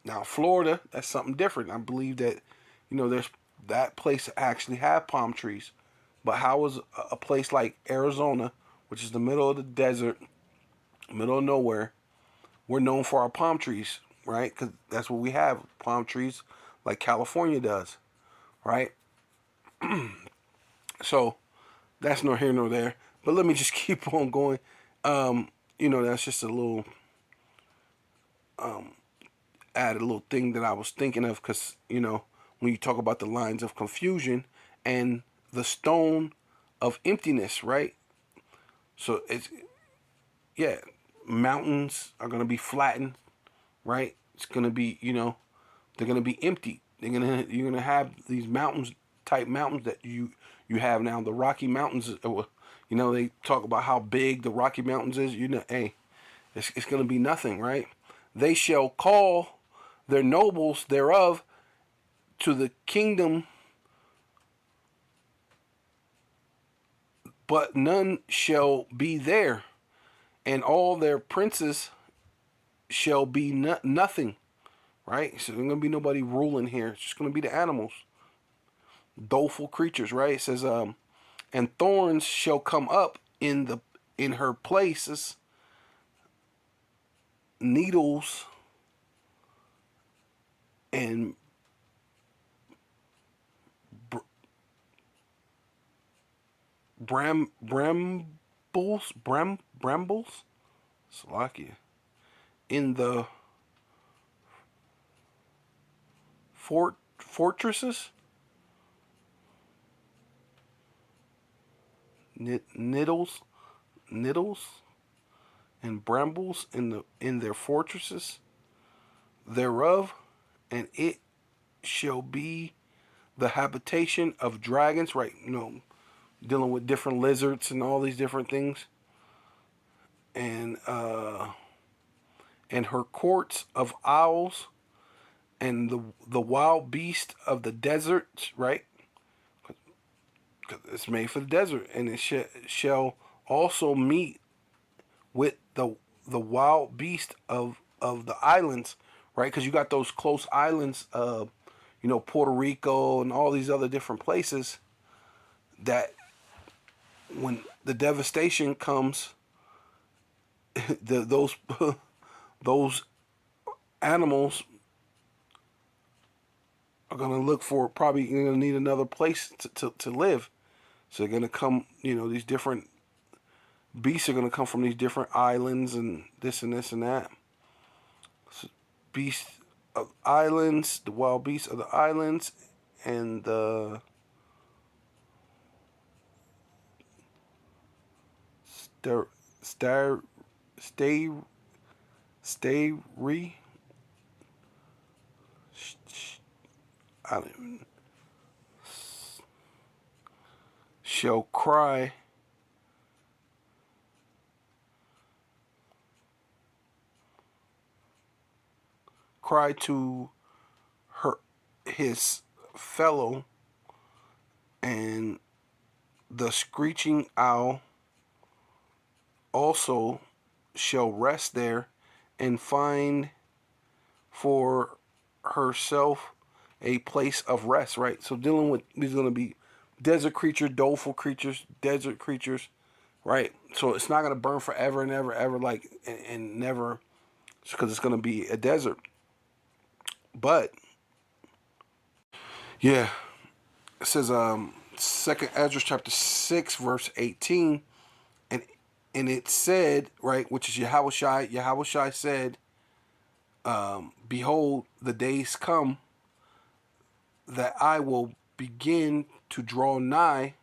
Now Florida, that's something different. I believe that there's that place actually have palm trees. But how is a place like Arizona, which is the middle of the desert, middle of nowhere, we're known for our palm trees, right? Because that's what we have, palm trees, like California does, right? So that's nor here nor there. But let me just keep on going. That's just a little added little thing that I was thinking of, because when you talk about the lines of confusion and the stone of emptiness, right? So it's, yeah, mountains are gonna be flattened, right? It's gonna be, they're gonna be empty. You're gonna have these mountains, type mountains that you have now. The Rocky Mountains, they talk about how big the Rocky Mountains is. Hey, it's gonna be nothing, right? They shall call their nobles thereof to the kingdom, but none shall be there, and all their princes shall be nothing, right? So there's gonna be nobody ruling here. It's just gonna be the animals, doleful creatures, right? It says, and thorns shall come up in her places, needles and brambles, Slovakia, in the fortresses, needles, and brambles in their fortresses thereof, and it shall be the habitation of dragons, right? Dealing with different lizards and all these different things, and her courts of owls, and the wild beast of the desert, right? Because it's made for the desert, and it shall also meet with the wild beast of the islands, right? Because you got those close islands, Puerto Rico and all these other different places, that when the devastation comes, those those animals are gonna look for, probably gonna need another place to live. So they're gonna come, these different beasts are gonna come from these different islands and this and this and that. So beasts of islands, the wild beasts of the islands, and the star stay re. I don't even, shall cry to his fellow, and the screeching owl also shall rest there, and find for herself a place of rest, right? So dealing with these going to be desert creatures, doleful creatures, desert creatures, right? So it's not going to burn forever and ever, like, and never, because it's going to be a desert. But yeah, it says Second Ezra chapter 6 verse 18, and it said, right, which is Yahushai said, behold, the days come that I will begin to draw nigh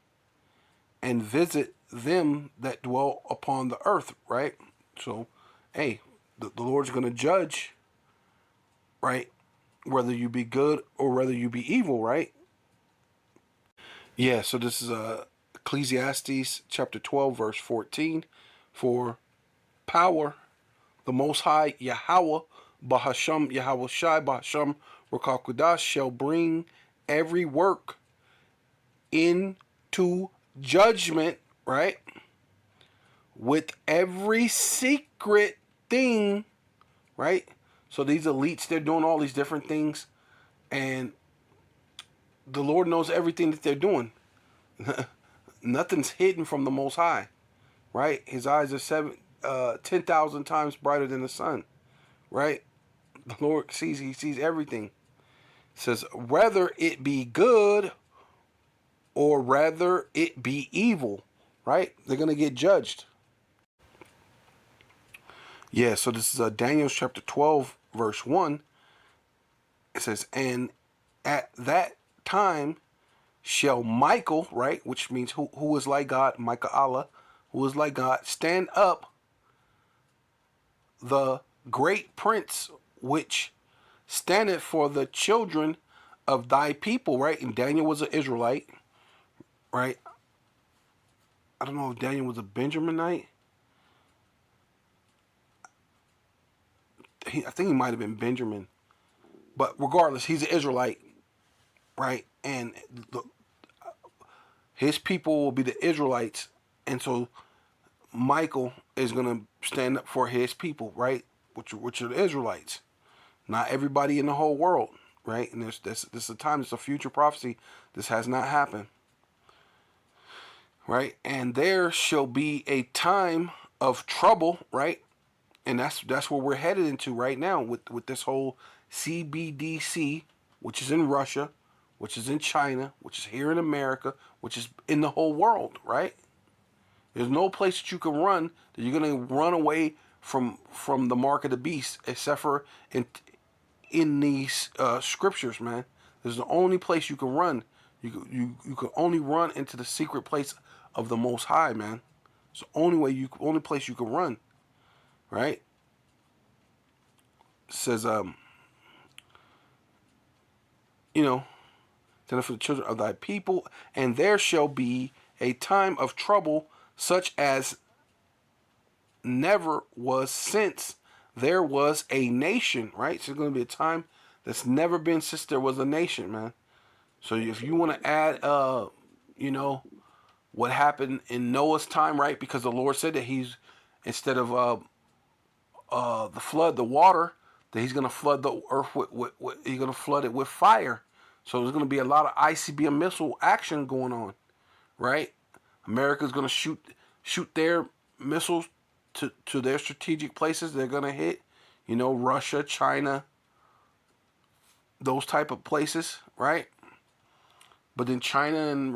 and visit them that dwell upon the earth, right? So, hey, the Lord's going to judge, right? Whether you be good or whether you be evil, right? Yeah, so this is Ecclesiastes chapter 12, verse 14. For power, the Most High, Yahweh, Bahasham, Yahweh Shai, Bahasham, Rakakudash, shall bring every work into judgment, right? With every secret thing, right? So these elites, they're doing all these different things, and the Lord knows everything that they're doing. Nothing's hidden from the Most High, right? His eyes are 10,000 times brighter than the sun, right? The Lord sees, he sees everything. It says, whether it be good or whether it be evil, right? They're going to get judged. Yeah, so this is Daniel chapter 12, verse 1. It says, and at that time shall Michael, right, which means who is like God, Michael Allah, who is like God, stand up, the great prince, which standeth for the children of thy people, right? And Daniel was an Israelite, right? I don't know if Daniel was a Benjaminite. I think he might have been Benjamin. But regardless, he's an Israelite, right? And his people will be the Israelites. And so Michael is going to stand up for his people, right? Which are the Israelites. Not everybody in the whole world, right? And this is a time, it's a future prophecy. This has not happened, right? And there shall be a time of trouble, right? And that's where we're headed into right now with this whole CBDC, which is in Russia, which is in China, which is here in America, which is in the whole world, right? There's no place that you can run that you're gonna run away from the mark of the beast, except for in these scriptures, man. This is the only place you can run. You can only run into the secret place of the Most High, man. It's the only place you can run, right? It says, then for the children of thy people, and there shall be a time of trouble such as never was since there was a nation, right? So it's going to be a time that's never been since there was a nation, man. So if you want to add, what happened in Noah's time, right? Because the Lord said that he's, instead of the flood, the water, that he's going to flood the earth he's going to flood it with fire. So there's going to be a lot of ICBM missile action going on, right? America's going to shoot their missiles to their strategic places they're going to hit, Russia, China, those type of places, right? But then China and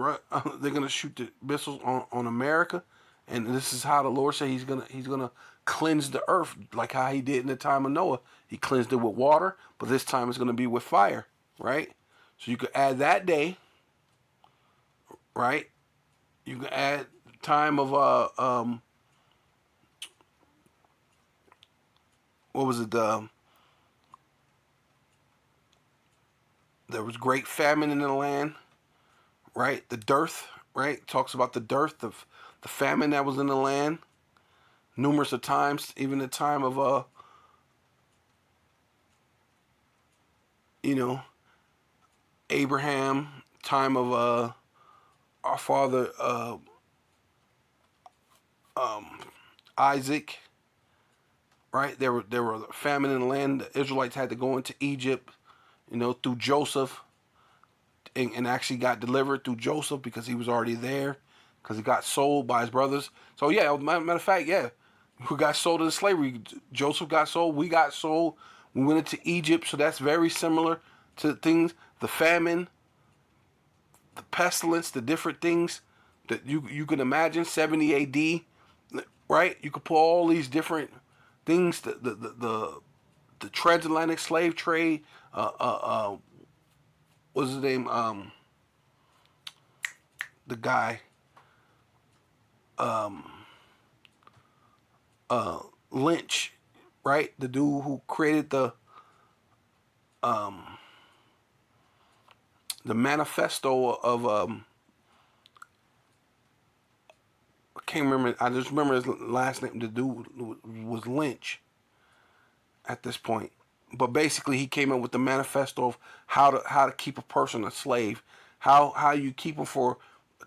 they're going to shoot the missiles on America, and this is how the Lord said he's gonna cleanse the earth, like how he did in the time of Noah. He cleansed it with water, but this time it's going to be with fire, right? So you could add that day, right? You can add time of what was it? There was great famine in the land, right? The dearth, right? Talks about the dearth of the famine that was in the land numerous of times, even the time of Abraham, time of our father Isaac, right? There were famine in the land. The Israelites had to go into Egypt, through Joseph, and actually got delivered through Joseph because he was already there, because he got sold by his brothers. So yeah, matter of fact, yeah, we got sold into slavery. Joseph got sold. We got sold. We went into Egypt. So that's very similar to things. The famine, the pestilence, the different things that you can imagine, 70 AD, right? You could pull all these different things, the transatlantic slave trade, what's his name? The guy, Lynch, right? The dude who created the manifesto of I can't remember. I just remember his last name. The dude was Lynch at this point. But basically, he came up with the manifesto of how to keep a person a slave, how you keep them for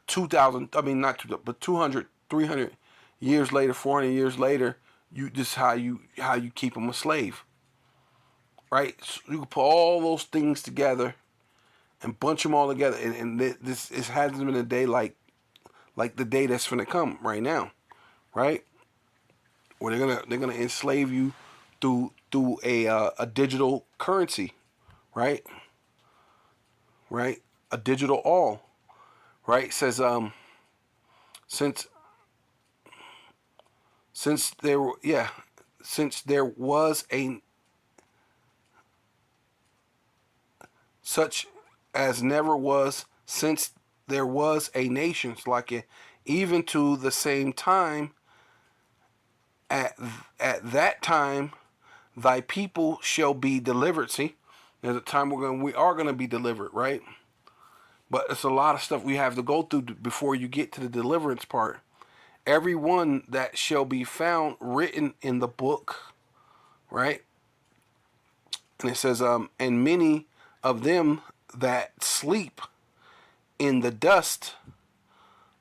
2,000. I mean, not 2,000, but 200, 300 years later, 400 years later. You just how you keep them a slave, right? So you can put all those things together and bunch them all together, and this it hasn't been a day like the day that's gonna come right now, right? Where they're gonna enslave you through a digital currency, right? Right, a digital all, right? It says since since there was a such as never was since there was a nation, like it, even to the same time at that time thy people shall be delivered. See, there's a time we are gonna be delivered, right? But it's a lot of stuff we have to go through before you get to the deliverance part. Everyone that shall be found written in the book, right? And it says, and many of them that sleep in the dust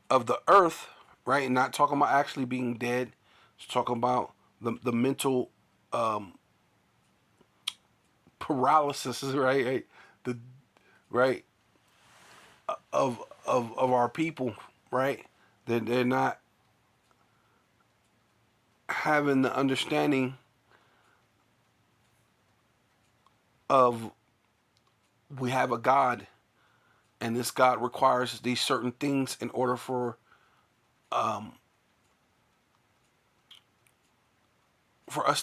of the earth, right? Not talking about actually being dead. It's talking about the mental paralysis, right? The right of our people, right? They're not having the understanding of we have a God, and this God requires these certain things in order for us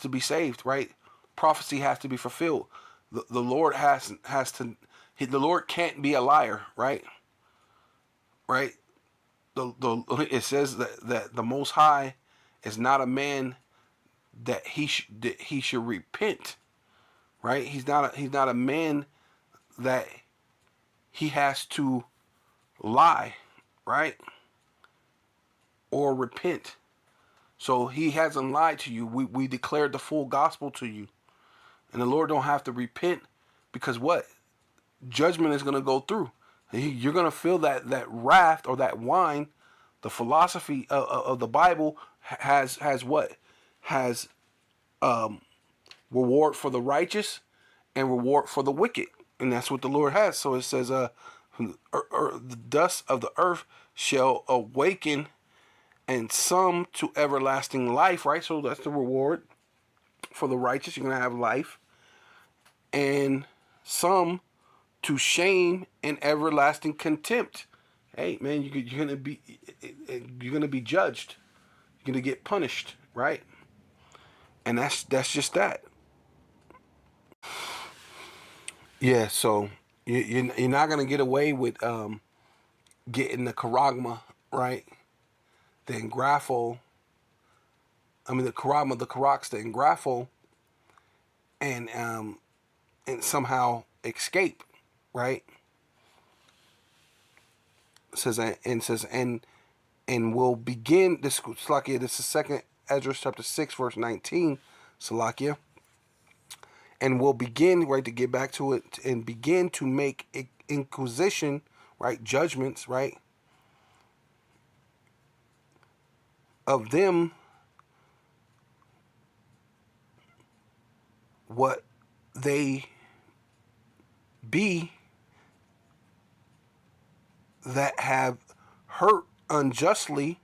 to be saved, right? Prophecy has to be fulfilled. The Lord has to. The Lord can't be a liar, right? Right. It says that the Most High is not a man that he should repent, right? He's not a man that he has to lie, right? Or repent. So he hasn't lied to you. We declared the full gospel to you. And the Lord don't have to repent, because what? Judgment is going to go through. You're going to feel that wrath or that wine. The philosophy of the Bible has what? Has reward for the righteous and reward for the wicked. And that's what the Lord has. So it says, the dust of the earth shall awaken, and some to everlasting life, right? So that's the reward for the righteous. You're going to have life. And some to shame and everlasting contempt. Hey, man, you're gonna be judged. You're gonna get punished, right? And that's just that. Yeah. So you're not gonna get away with getting the charagma, right? The engrapho. I mean the charagma, the charax, the engrapho, and somehow escape, right? It says and will begin this. Salakia. This is Second Ezra chapter 6 verse 19. Salakia. And we'll begin, right, to get back to it, and begin to make inquisition, right, judgments, right, of them, what they be that have hurt unjustly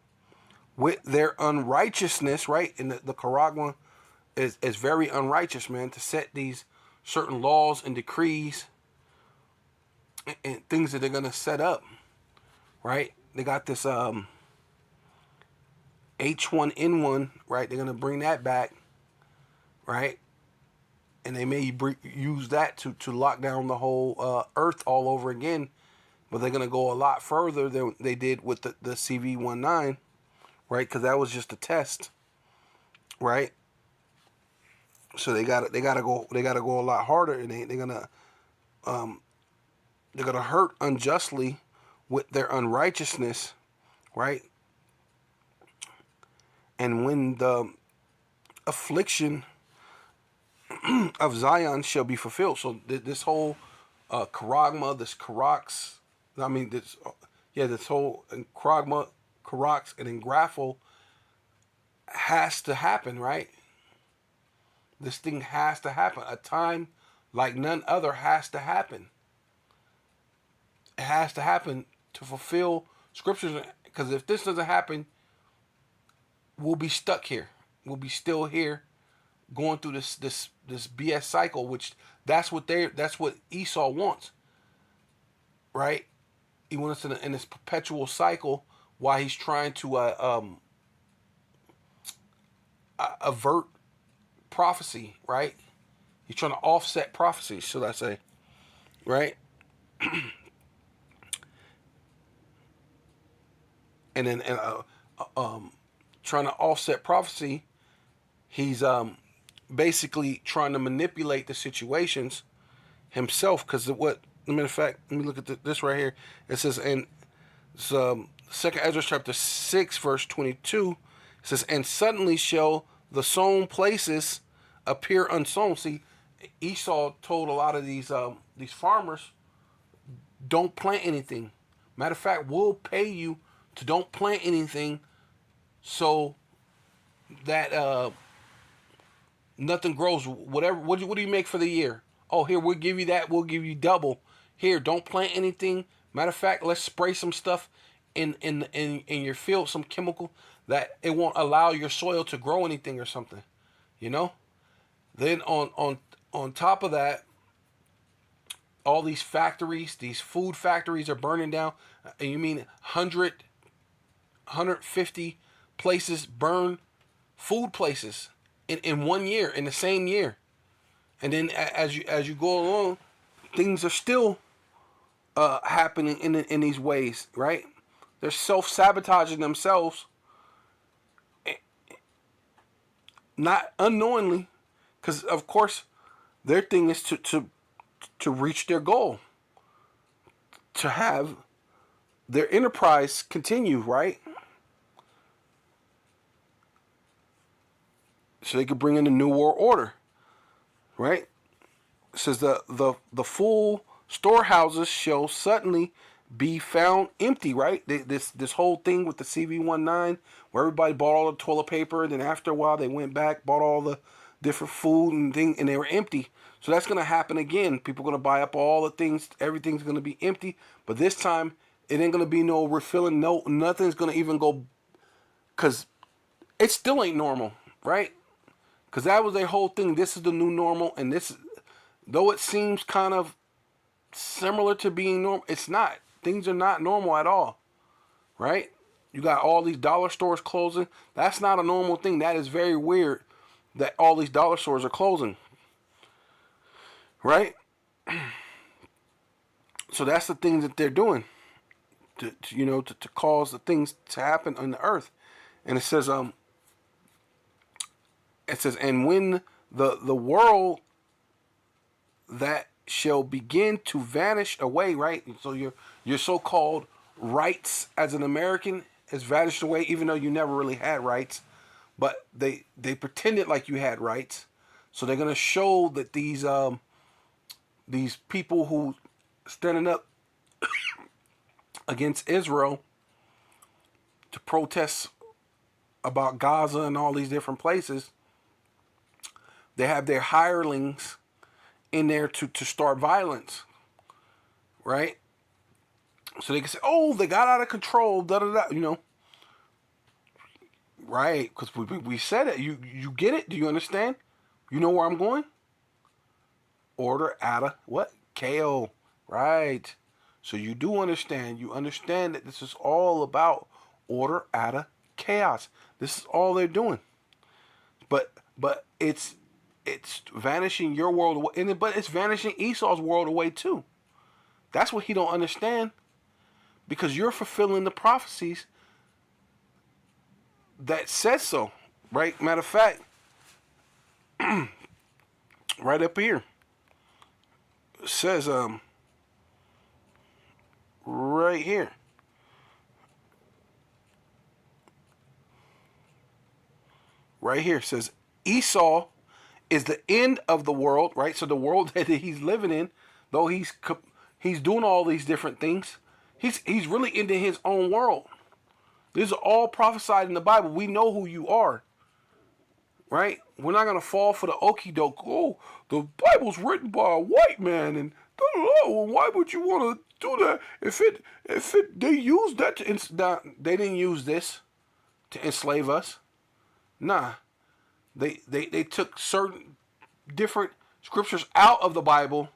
with their unrighteousness, right? And the Quran is very unrighteous, man, to set these certain laws and decrees and things that they're going to set up, right? They got this H1N1, right? They're gonna bring that back, right? And they may use that to lock down the whole Earth all over again. But they're gonna go a lot further than they did with the CV19, right? Because that was just a test, right? So they gotta go a lot harder, and they're gonna hurt unjustly with their unrighteousness, right? And when the affliction of Zion shall be fulfilled. So this whole charagma, this karax, I mean this, this whole charagma, karax, and then graphel has to happen, right? This thing has to happen. A time like none other has to happen. It has to happen to fulfill scriptures. Because if this doesn't happen, we'll be stuck here. We'll be still here, going through this BS cycle. Which that's what Esau wants, right? He wants us in this perpetual cycle while he's trying to avert prophecy, right? He's trying to offset prophecy, should I say, right? And then trying to offset prophecy, he's basically trying to manipulate the situations himself. Because what, matter of fact, let me look at this right here. It says, and it's, 2nd Ezra chapter 6 verse 22. It says, and suddenly shall the sown places appear unsown. See, Esau told a lot of these farmers, don't plant anything. Matter of fact, we'll pay you to don't plant anything, so that nothing grows. Whatever. What do you make for the year? Oh, here, we'll give you that. We'll give you double. Here, don't plant anything. Matter of fact, let's spray some stuff in your field, some chemical that it won't allow your soil to grow anything or something. You know. Then on top of that, all these factories, these food factories are burning down. And you mean 150 places burn, food places in 1 year, in the same year. And then as you go along, things are still happening in these ways, right? They're self-sabotaging themselves, not unknowingly, because of course their thing is to reach their goal, to have their enterprise continue, right? So they could bring in the New World Order, right? It says the full storehouses shall suddenly be found empty, right? This whole thing with the CV19, where everybody bought all the toilet paper, and then after a while they went back, bought all the different food and thing, and they were empty. So that's gonna happen again. People are gonna buy up all the things. Everything's gonna be empty, but this time it ain't gonna be no refilling. No, nothing's gonna even go, cause it still ain't normal, right? Cause that was their whole thing. This is the new normal, and this, though it seems kind of similar to being normal, it's not. Things are not normal at all, right? You got all these dollar stores closing. That's not a normal thing. That is very weird that all these dollar stores are closing, right? So that's the things that they're doing to cause the things to happen on the earth. And it says and when the world that shall begin to vanish away, right? So your so-called rights as an American has vanished away, even though you never really had rights, but they pretended like you had rights. So they're gonna show that these people who standing up against Israel to protest about Gaza and all these different places, they have their hirelings in there to start violence, right? So they can say, oh, they got out of control, da-da-da, right? Because we said it. You get it? Do you understand? You know where I'm going? Order out of what? KO, right? So you do understand. You understand that this is all about order out of chaos. This is all they're doing. But it's vanishing your world away, but it's vanishing Esau's world away too. That's what he don't understand, because you're fulfilling the prophecies that says so. Right? Matter of fact, right up here it says right here. Right here it says Esau is the end of the world, right? So the world that he's living in, though he's doing all these different things, he's really into his own world. These are all prophesied in the Bible. We know who you are, right? We're not gonna fall for the okie doke. Oh, the Bible's written by a white man, and well, why would you want to do that? If they used that they didn't use this to enslave us. Nah, they took certain different scriptures out of the Bible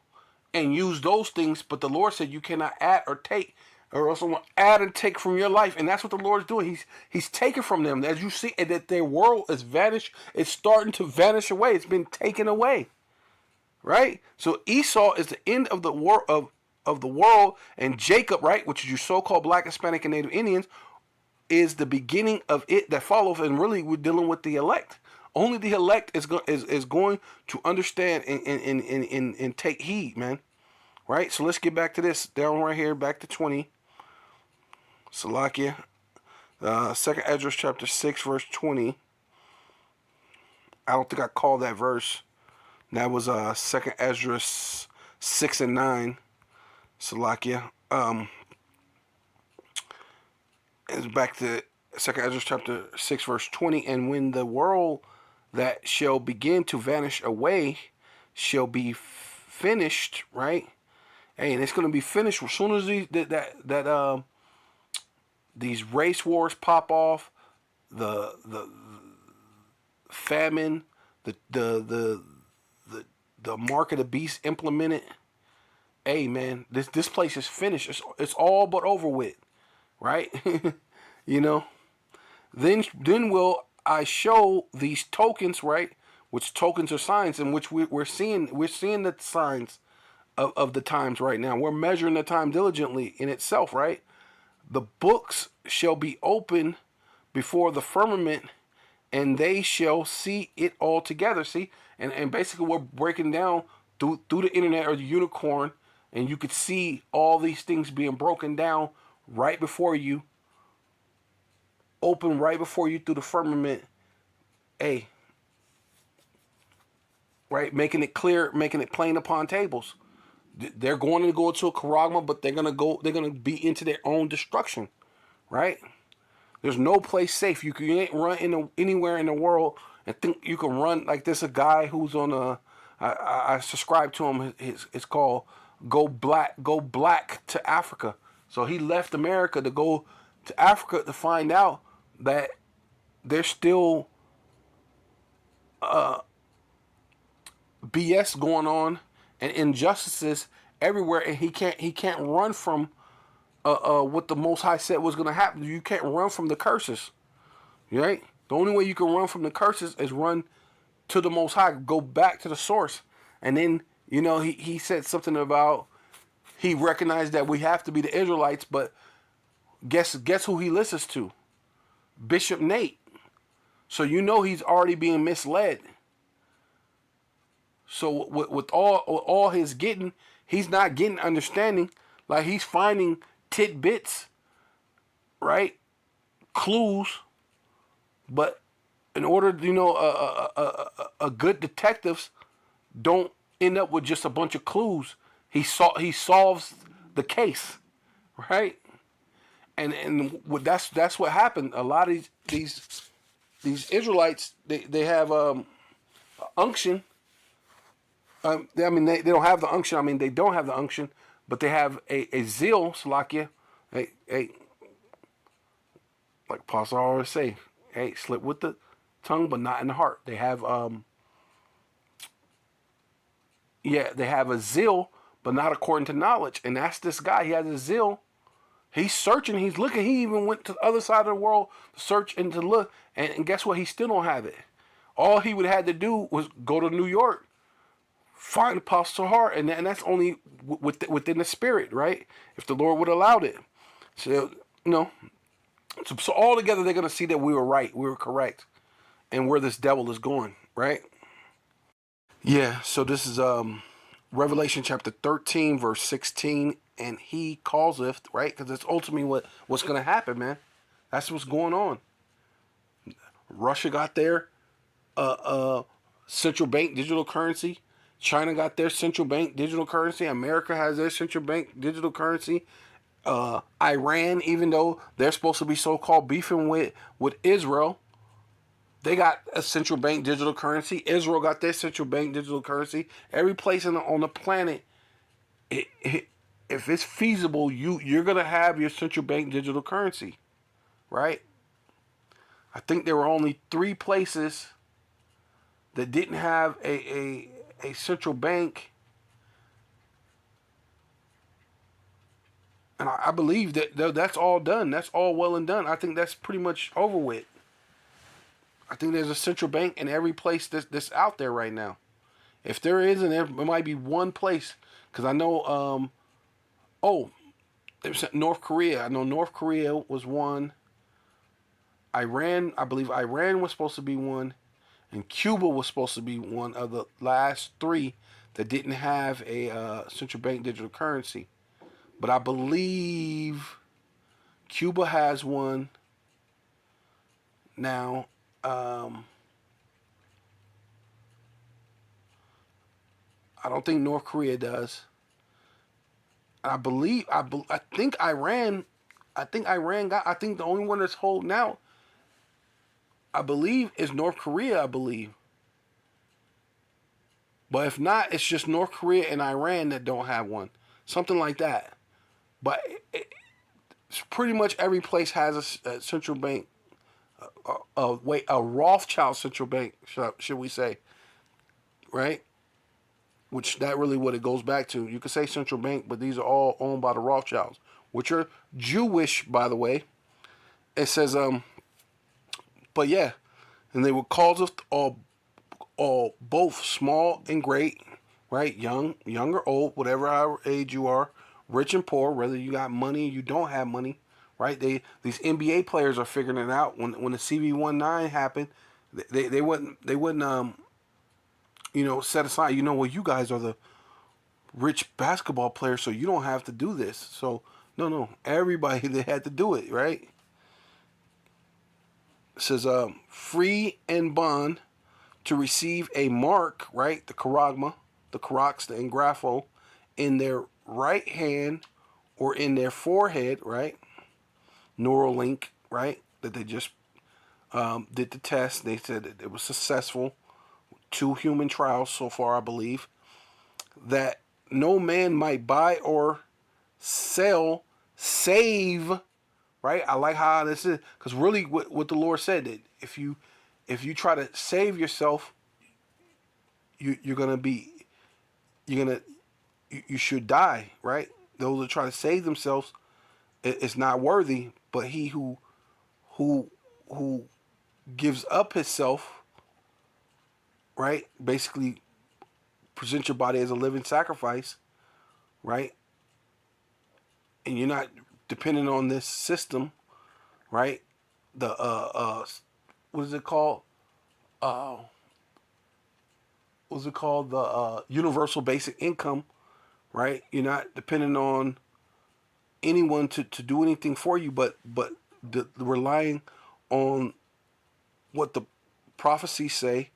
and used those things, but the Lord said you cannot add or take, or else someone add and take from your life, and that's what the Lord's doing. He's taking from them, as you see, and that their world is vanished. It's starting to vanish away. It's been taken away, right? So Esau is the end of the of the world, and Jacob, right, which is your so-called Black, Hispanic, and Native Indians, is the beginning of it that follows. And really, we're dealing with the elect. Only the elect is going to understand and take heed, man. Right? So let's get back to this. Down right here, back to 20. Salakia. 2nd Esdras chapter 6, verse 20. I don't think I called that verse. That was 2nd Esdras 6 and 9. Salakia. It's back to 2nd Esdras chapter 6, verse 20. And when the world that shall begin to vanish away shall be finished, right? Hey, and it's going to be finished as soon as these race wars pop off, the famine, the mark of the beast implemented. Hey, man, this place is finished. It's all but over with, right? You know. Then will I show these tokens, right? Which tokens are signs, in which we're seeing the signs of the times right now. We're measuring the time diligently in itself, right? The books shall be open before the firmament, and they shall see it all together. See, and basically we're breaking down through the internet or the unicorn, and you could see all these things being broken down right before you. Open right before you through the firmament. Hey, right, making it clear, making it plain upon tables. They're going to go into a charagma, but they're gonna be into their own destruction, right? There's no place safe. You can't run anywhere in the world and think you can run like this. A guy who's on I subscribe to him. It's called Go Black to Africa. So he left America to go to Africa to find out that there's still BS going on and injustices everywhere, and he can't run from what the Most High said was going to happen. You can't run from the curses, right? The only way you can run from the curses is run to the Most High, go back to the source. And then, he said something about he recognized that we have to be the Israelites, but guess who he listens to? Bishop Nate. So he's already being misled. So with all his getting, he's not getting understanding. Like, he's finding tidbits, right? Clues. But in order, a good detectives don't end up with just a bunch of clues. He solves the case, right? And that's what happened. A lot of these Israelites, they have unction. They don't have the unction. They don't have the unction, but they have a zeal, Salakia. Hey, like Apostle always say, hey, slip with the tongue, but not in the heart. They have they have a zeal, but not according to knowledge. And that's this guy. He has a zeal. He's searching. He's looking. He even went to the other side of the world to search and to look. And guess what? He still don't have it. All he would have had to do was go to New York, find Apostle Hart, and that's only within the spirit, right? If the Lord would have allowed it. So, so all together they're going to see that we were right, we were correct, and where this devil is going, right? Yeah, so this is Revelation chapter 13, verse 16, and he causeth, right? Because it's ultimately what's going to happen, man. That's what's going on. Russia got their central bank digital currency. China got their central bank digital currency. America has their central bank digital currency. Iran, even though they're supposed to be so-called beefing with Israel, they got a central bank digital currency. Israel got their central bank digital currency. Every place on the planet, if it's feasible, you're gonna have your central bank digital currency, right? I think there were only 3 places that didn't have a central bank, and I believe that that's all done. That's all well and done. I think that's pretty much over with. I think there's a central bank in every place that's out there right now. If there isn't, there might be one place. Because I know, there's North Korea. I know North Korea was one. Iran, I believe Iran was supposed to be one. And Cuba was supposed to be one of the last 3 that didn't have a central bank digital currency. But I believe Cuba has one now. I don't think North Korea does. I think Iran got. I think the only one that's holding out, I believe, is North Korea. I believe. But if not, it's just North Korea and Iran that don't have one. Something like that. But it's pretty much every place has a central bank. A Rothschild central bank, should we say, right? Which that really what it goes back to. You could say central bank, but these are all owned by the Rothschilds, which are Jewish, by the way. It says, but yeah, and they will cause us all both small and great, right? Young or old, whatever our age you are, rich and poor, whether you got money or you don't have money, right? These NBA players are figuring it out. When the CV19 happened, they wouldn't set aside. Well, you guys are the rich basketball players, so you don't have to do this. So no, everybody they had to do it, right? It says free and bond to receive a mark, right? The charagma, the charax, the engrapho, in their right hand or in their forehead, right? Neuralink, right? That they just did the test. They said that it was successful. 2 human trials so far, I believe. That no man might buy or sell, save, right? I like how this is, because really what the Lord said, that if you try to save yourself, you should die, right? Those that try to save themselves, it's not worthy. But he who gives up himself, right? Basically, present your body as a living sacrifice, right? And you're not dependent on this system, right? The what is it called? What's it called? The universal basic income, right? You're not dependent on anyone to do anything for you, but relying on what the prophecies say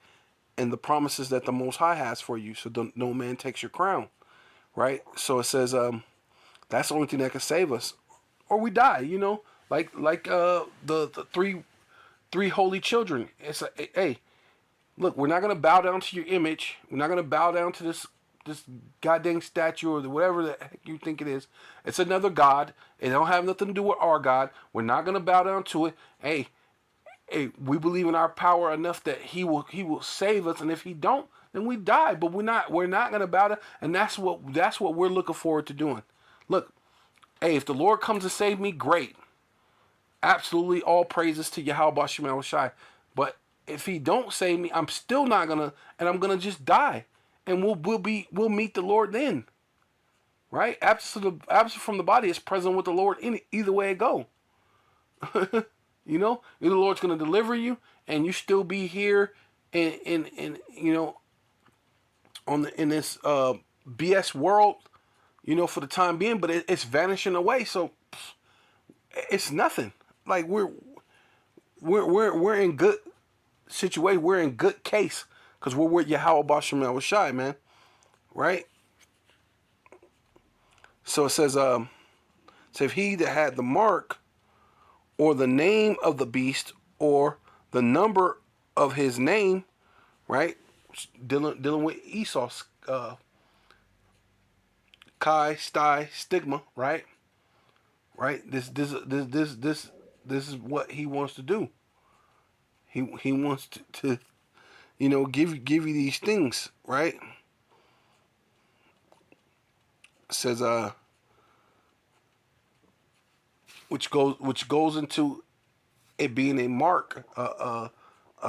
and the promises that the Most High has for you, so no man takes your crown, right? So it says that's the only thing that can save us, or we die. Like the three holy children. It's hey, look, we're not gonna bow down to your image. We're not gonna bow down to this goddamn statue or whatever the heck you think it is. It's another god. It don't have nothing to do with our God. We're not gonna bow down to it. Hey, hey, we believe in our power enough that he will save us, and if he don't, then we die. But we're not gonna bow down, and that's what we're looking forward to doing. Look, hey, if the Lord comes to save me, great. Absolutely, all praises to Yahweh Bashem Shai. But if he don't save me, I'm still not gonna, and I'm gonna just die, and we'll meet the Lord then, right? Absent from the body is present with the Lord in either way it go. You know, either the Lord's gonna deliver you, and you still be here, in you know, in this BS world, you know, for the time being, but it's vanishing away. So it's nothing. Like we're in good situation. We're in good case because we're with Yahweh Bashem El Shai, man. Right? So it says, if he that had the mark or the name of the beast or the number of his name, right? Dealing with Esau's chi, sty, stigma, right? Right? This is what he wants to do. He wants to you know, give you these things, right? It says which goes into it being a mark, a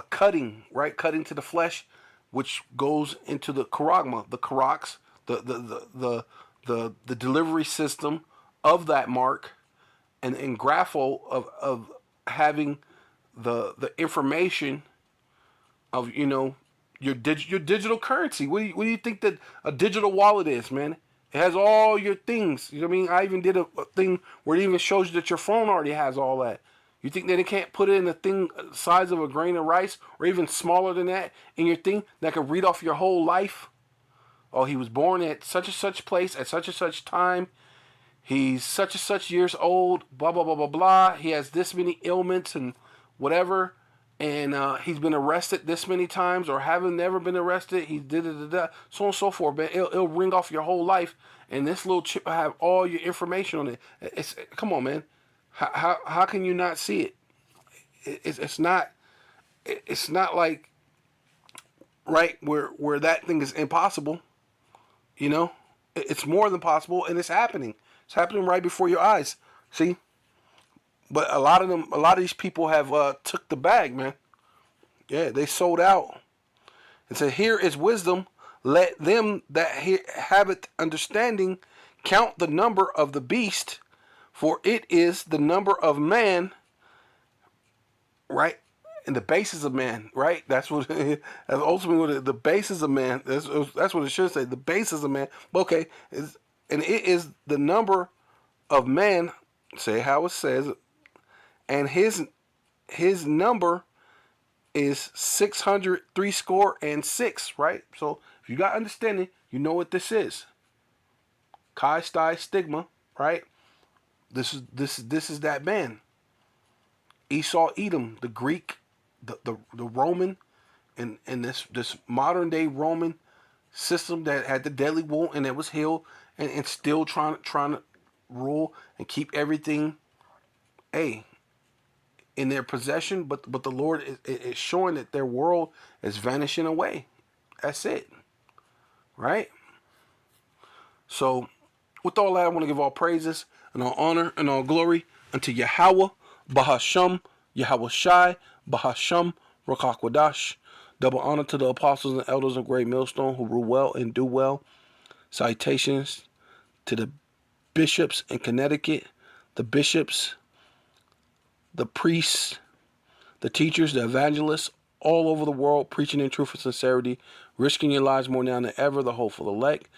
cutting, right? Cutting to the flesh, which goes into the charagma, the karax, the delivery system of that mark, and grapho of having the information of, you know, your digital currency. What do you think that a digital wallet is, man? It has all your things. You know what I mean? I even did a thing where it even shows you that your phone already has all that. You think that it can't put it in a thing size of a grain of rice or even smaller than that in your thing that could read off your whole life? Oh, he was born at such and such place at such and such time. He's such and such years old, blah, blah, blah, blah, blah. He has this many ailments and whatever. And he's been arrested this many times or haven't never been arrested. He did it, so on and so forth. But it'll ring off your whole life. And this little chip will have all your information on it. Come on, man. How can you not see it? It's not like, right, where that thing is impossible. You know, it's more than possible, and it's happening. It's happening right before your eyes. See, but a lot of these people have took the bag, man. Yeah, they sold out and said, "Here is wisdom. Let them that have it understanding count the number of the beast, for it is the number of man." Right. And the basis of man, right? That's what. That's ultimately what the basis of man. That's what it should say. The basis of man. Okay, and it is the number of man. Say how it says, and his number is 603 right? So if you got understanding, you know what this is. Chi, sty, stigma, right? This is that man. Esau, Edom, the Greek, the Roman, and this modern day Roman system that had the deadly wound and it was healed and still trying to rule and keep everything, in their possession. But the Lord is showing that their world is vanishing away. That's it, right? So with all that, I want to give all praises and all honor and all glory unto Yahweh Bahasham, Yahweh Shai, Bahasham, Rakakwadash. Double honor to the apostles and elders of Great Millstone who rule well and do well. Citations to the bishops in Connecticut, the bishops, the priests, the teachers, the evangelists, all over the world, preaching in truth and sincerity, risking your lives more now than ever, the hopeful elect,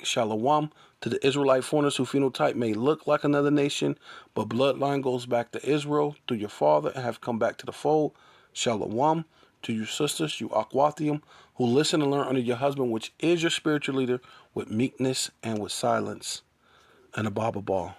Shalom, to the Israelite foreigners whose phenotype may look like another nation, but bloodline goes back to Israel through your father and have come back to the fold, Shalom, to your sisters, you Akwathium, who listen and learn under your husband, which is your spiritual leader, with meekness and with silence, and a Baba Ball.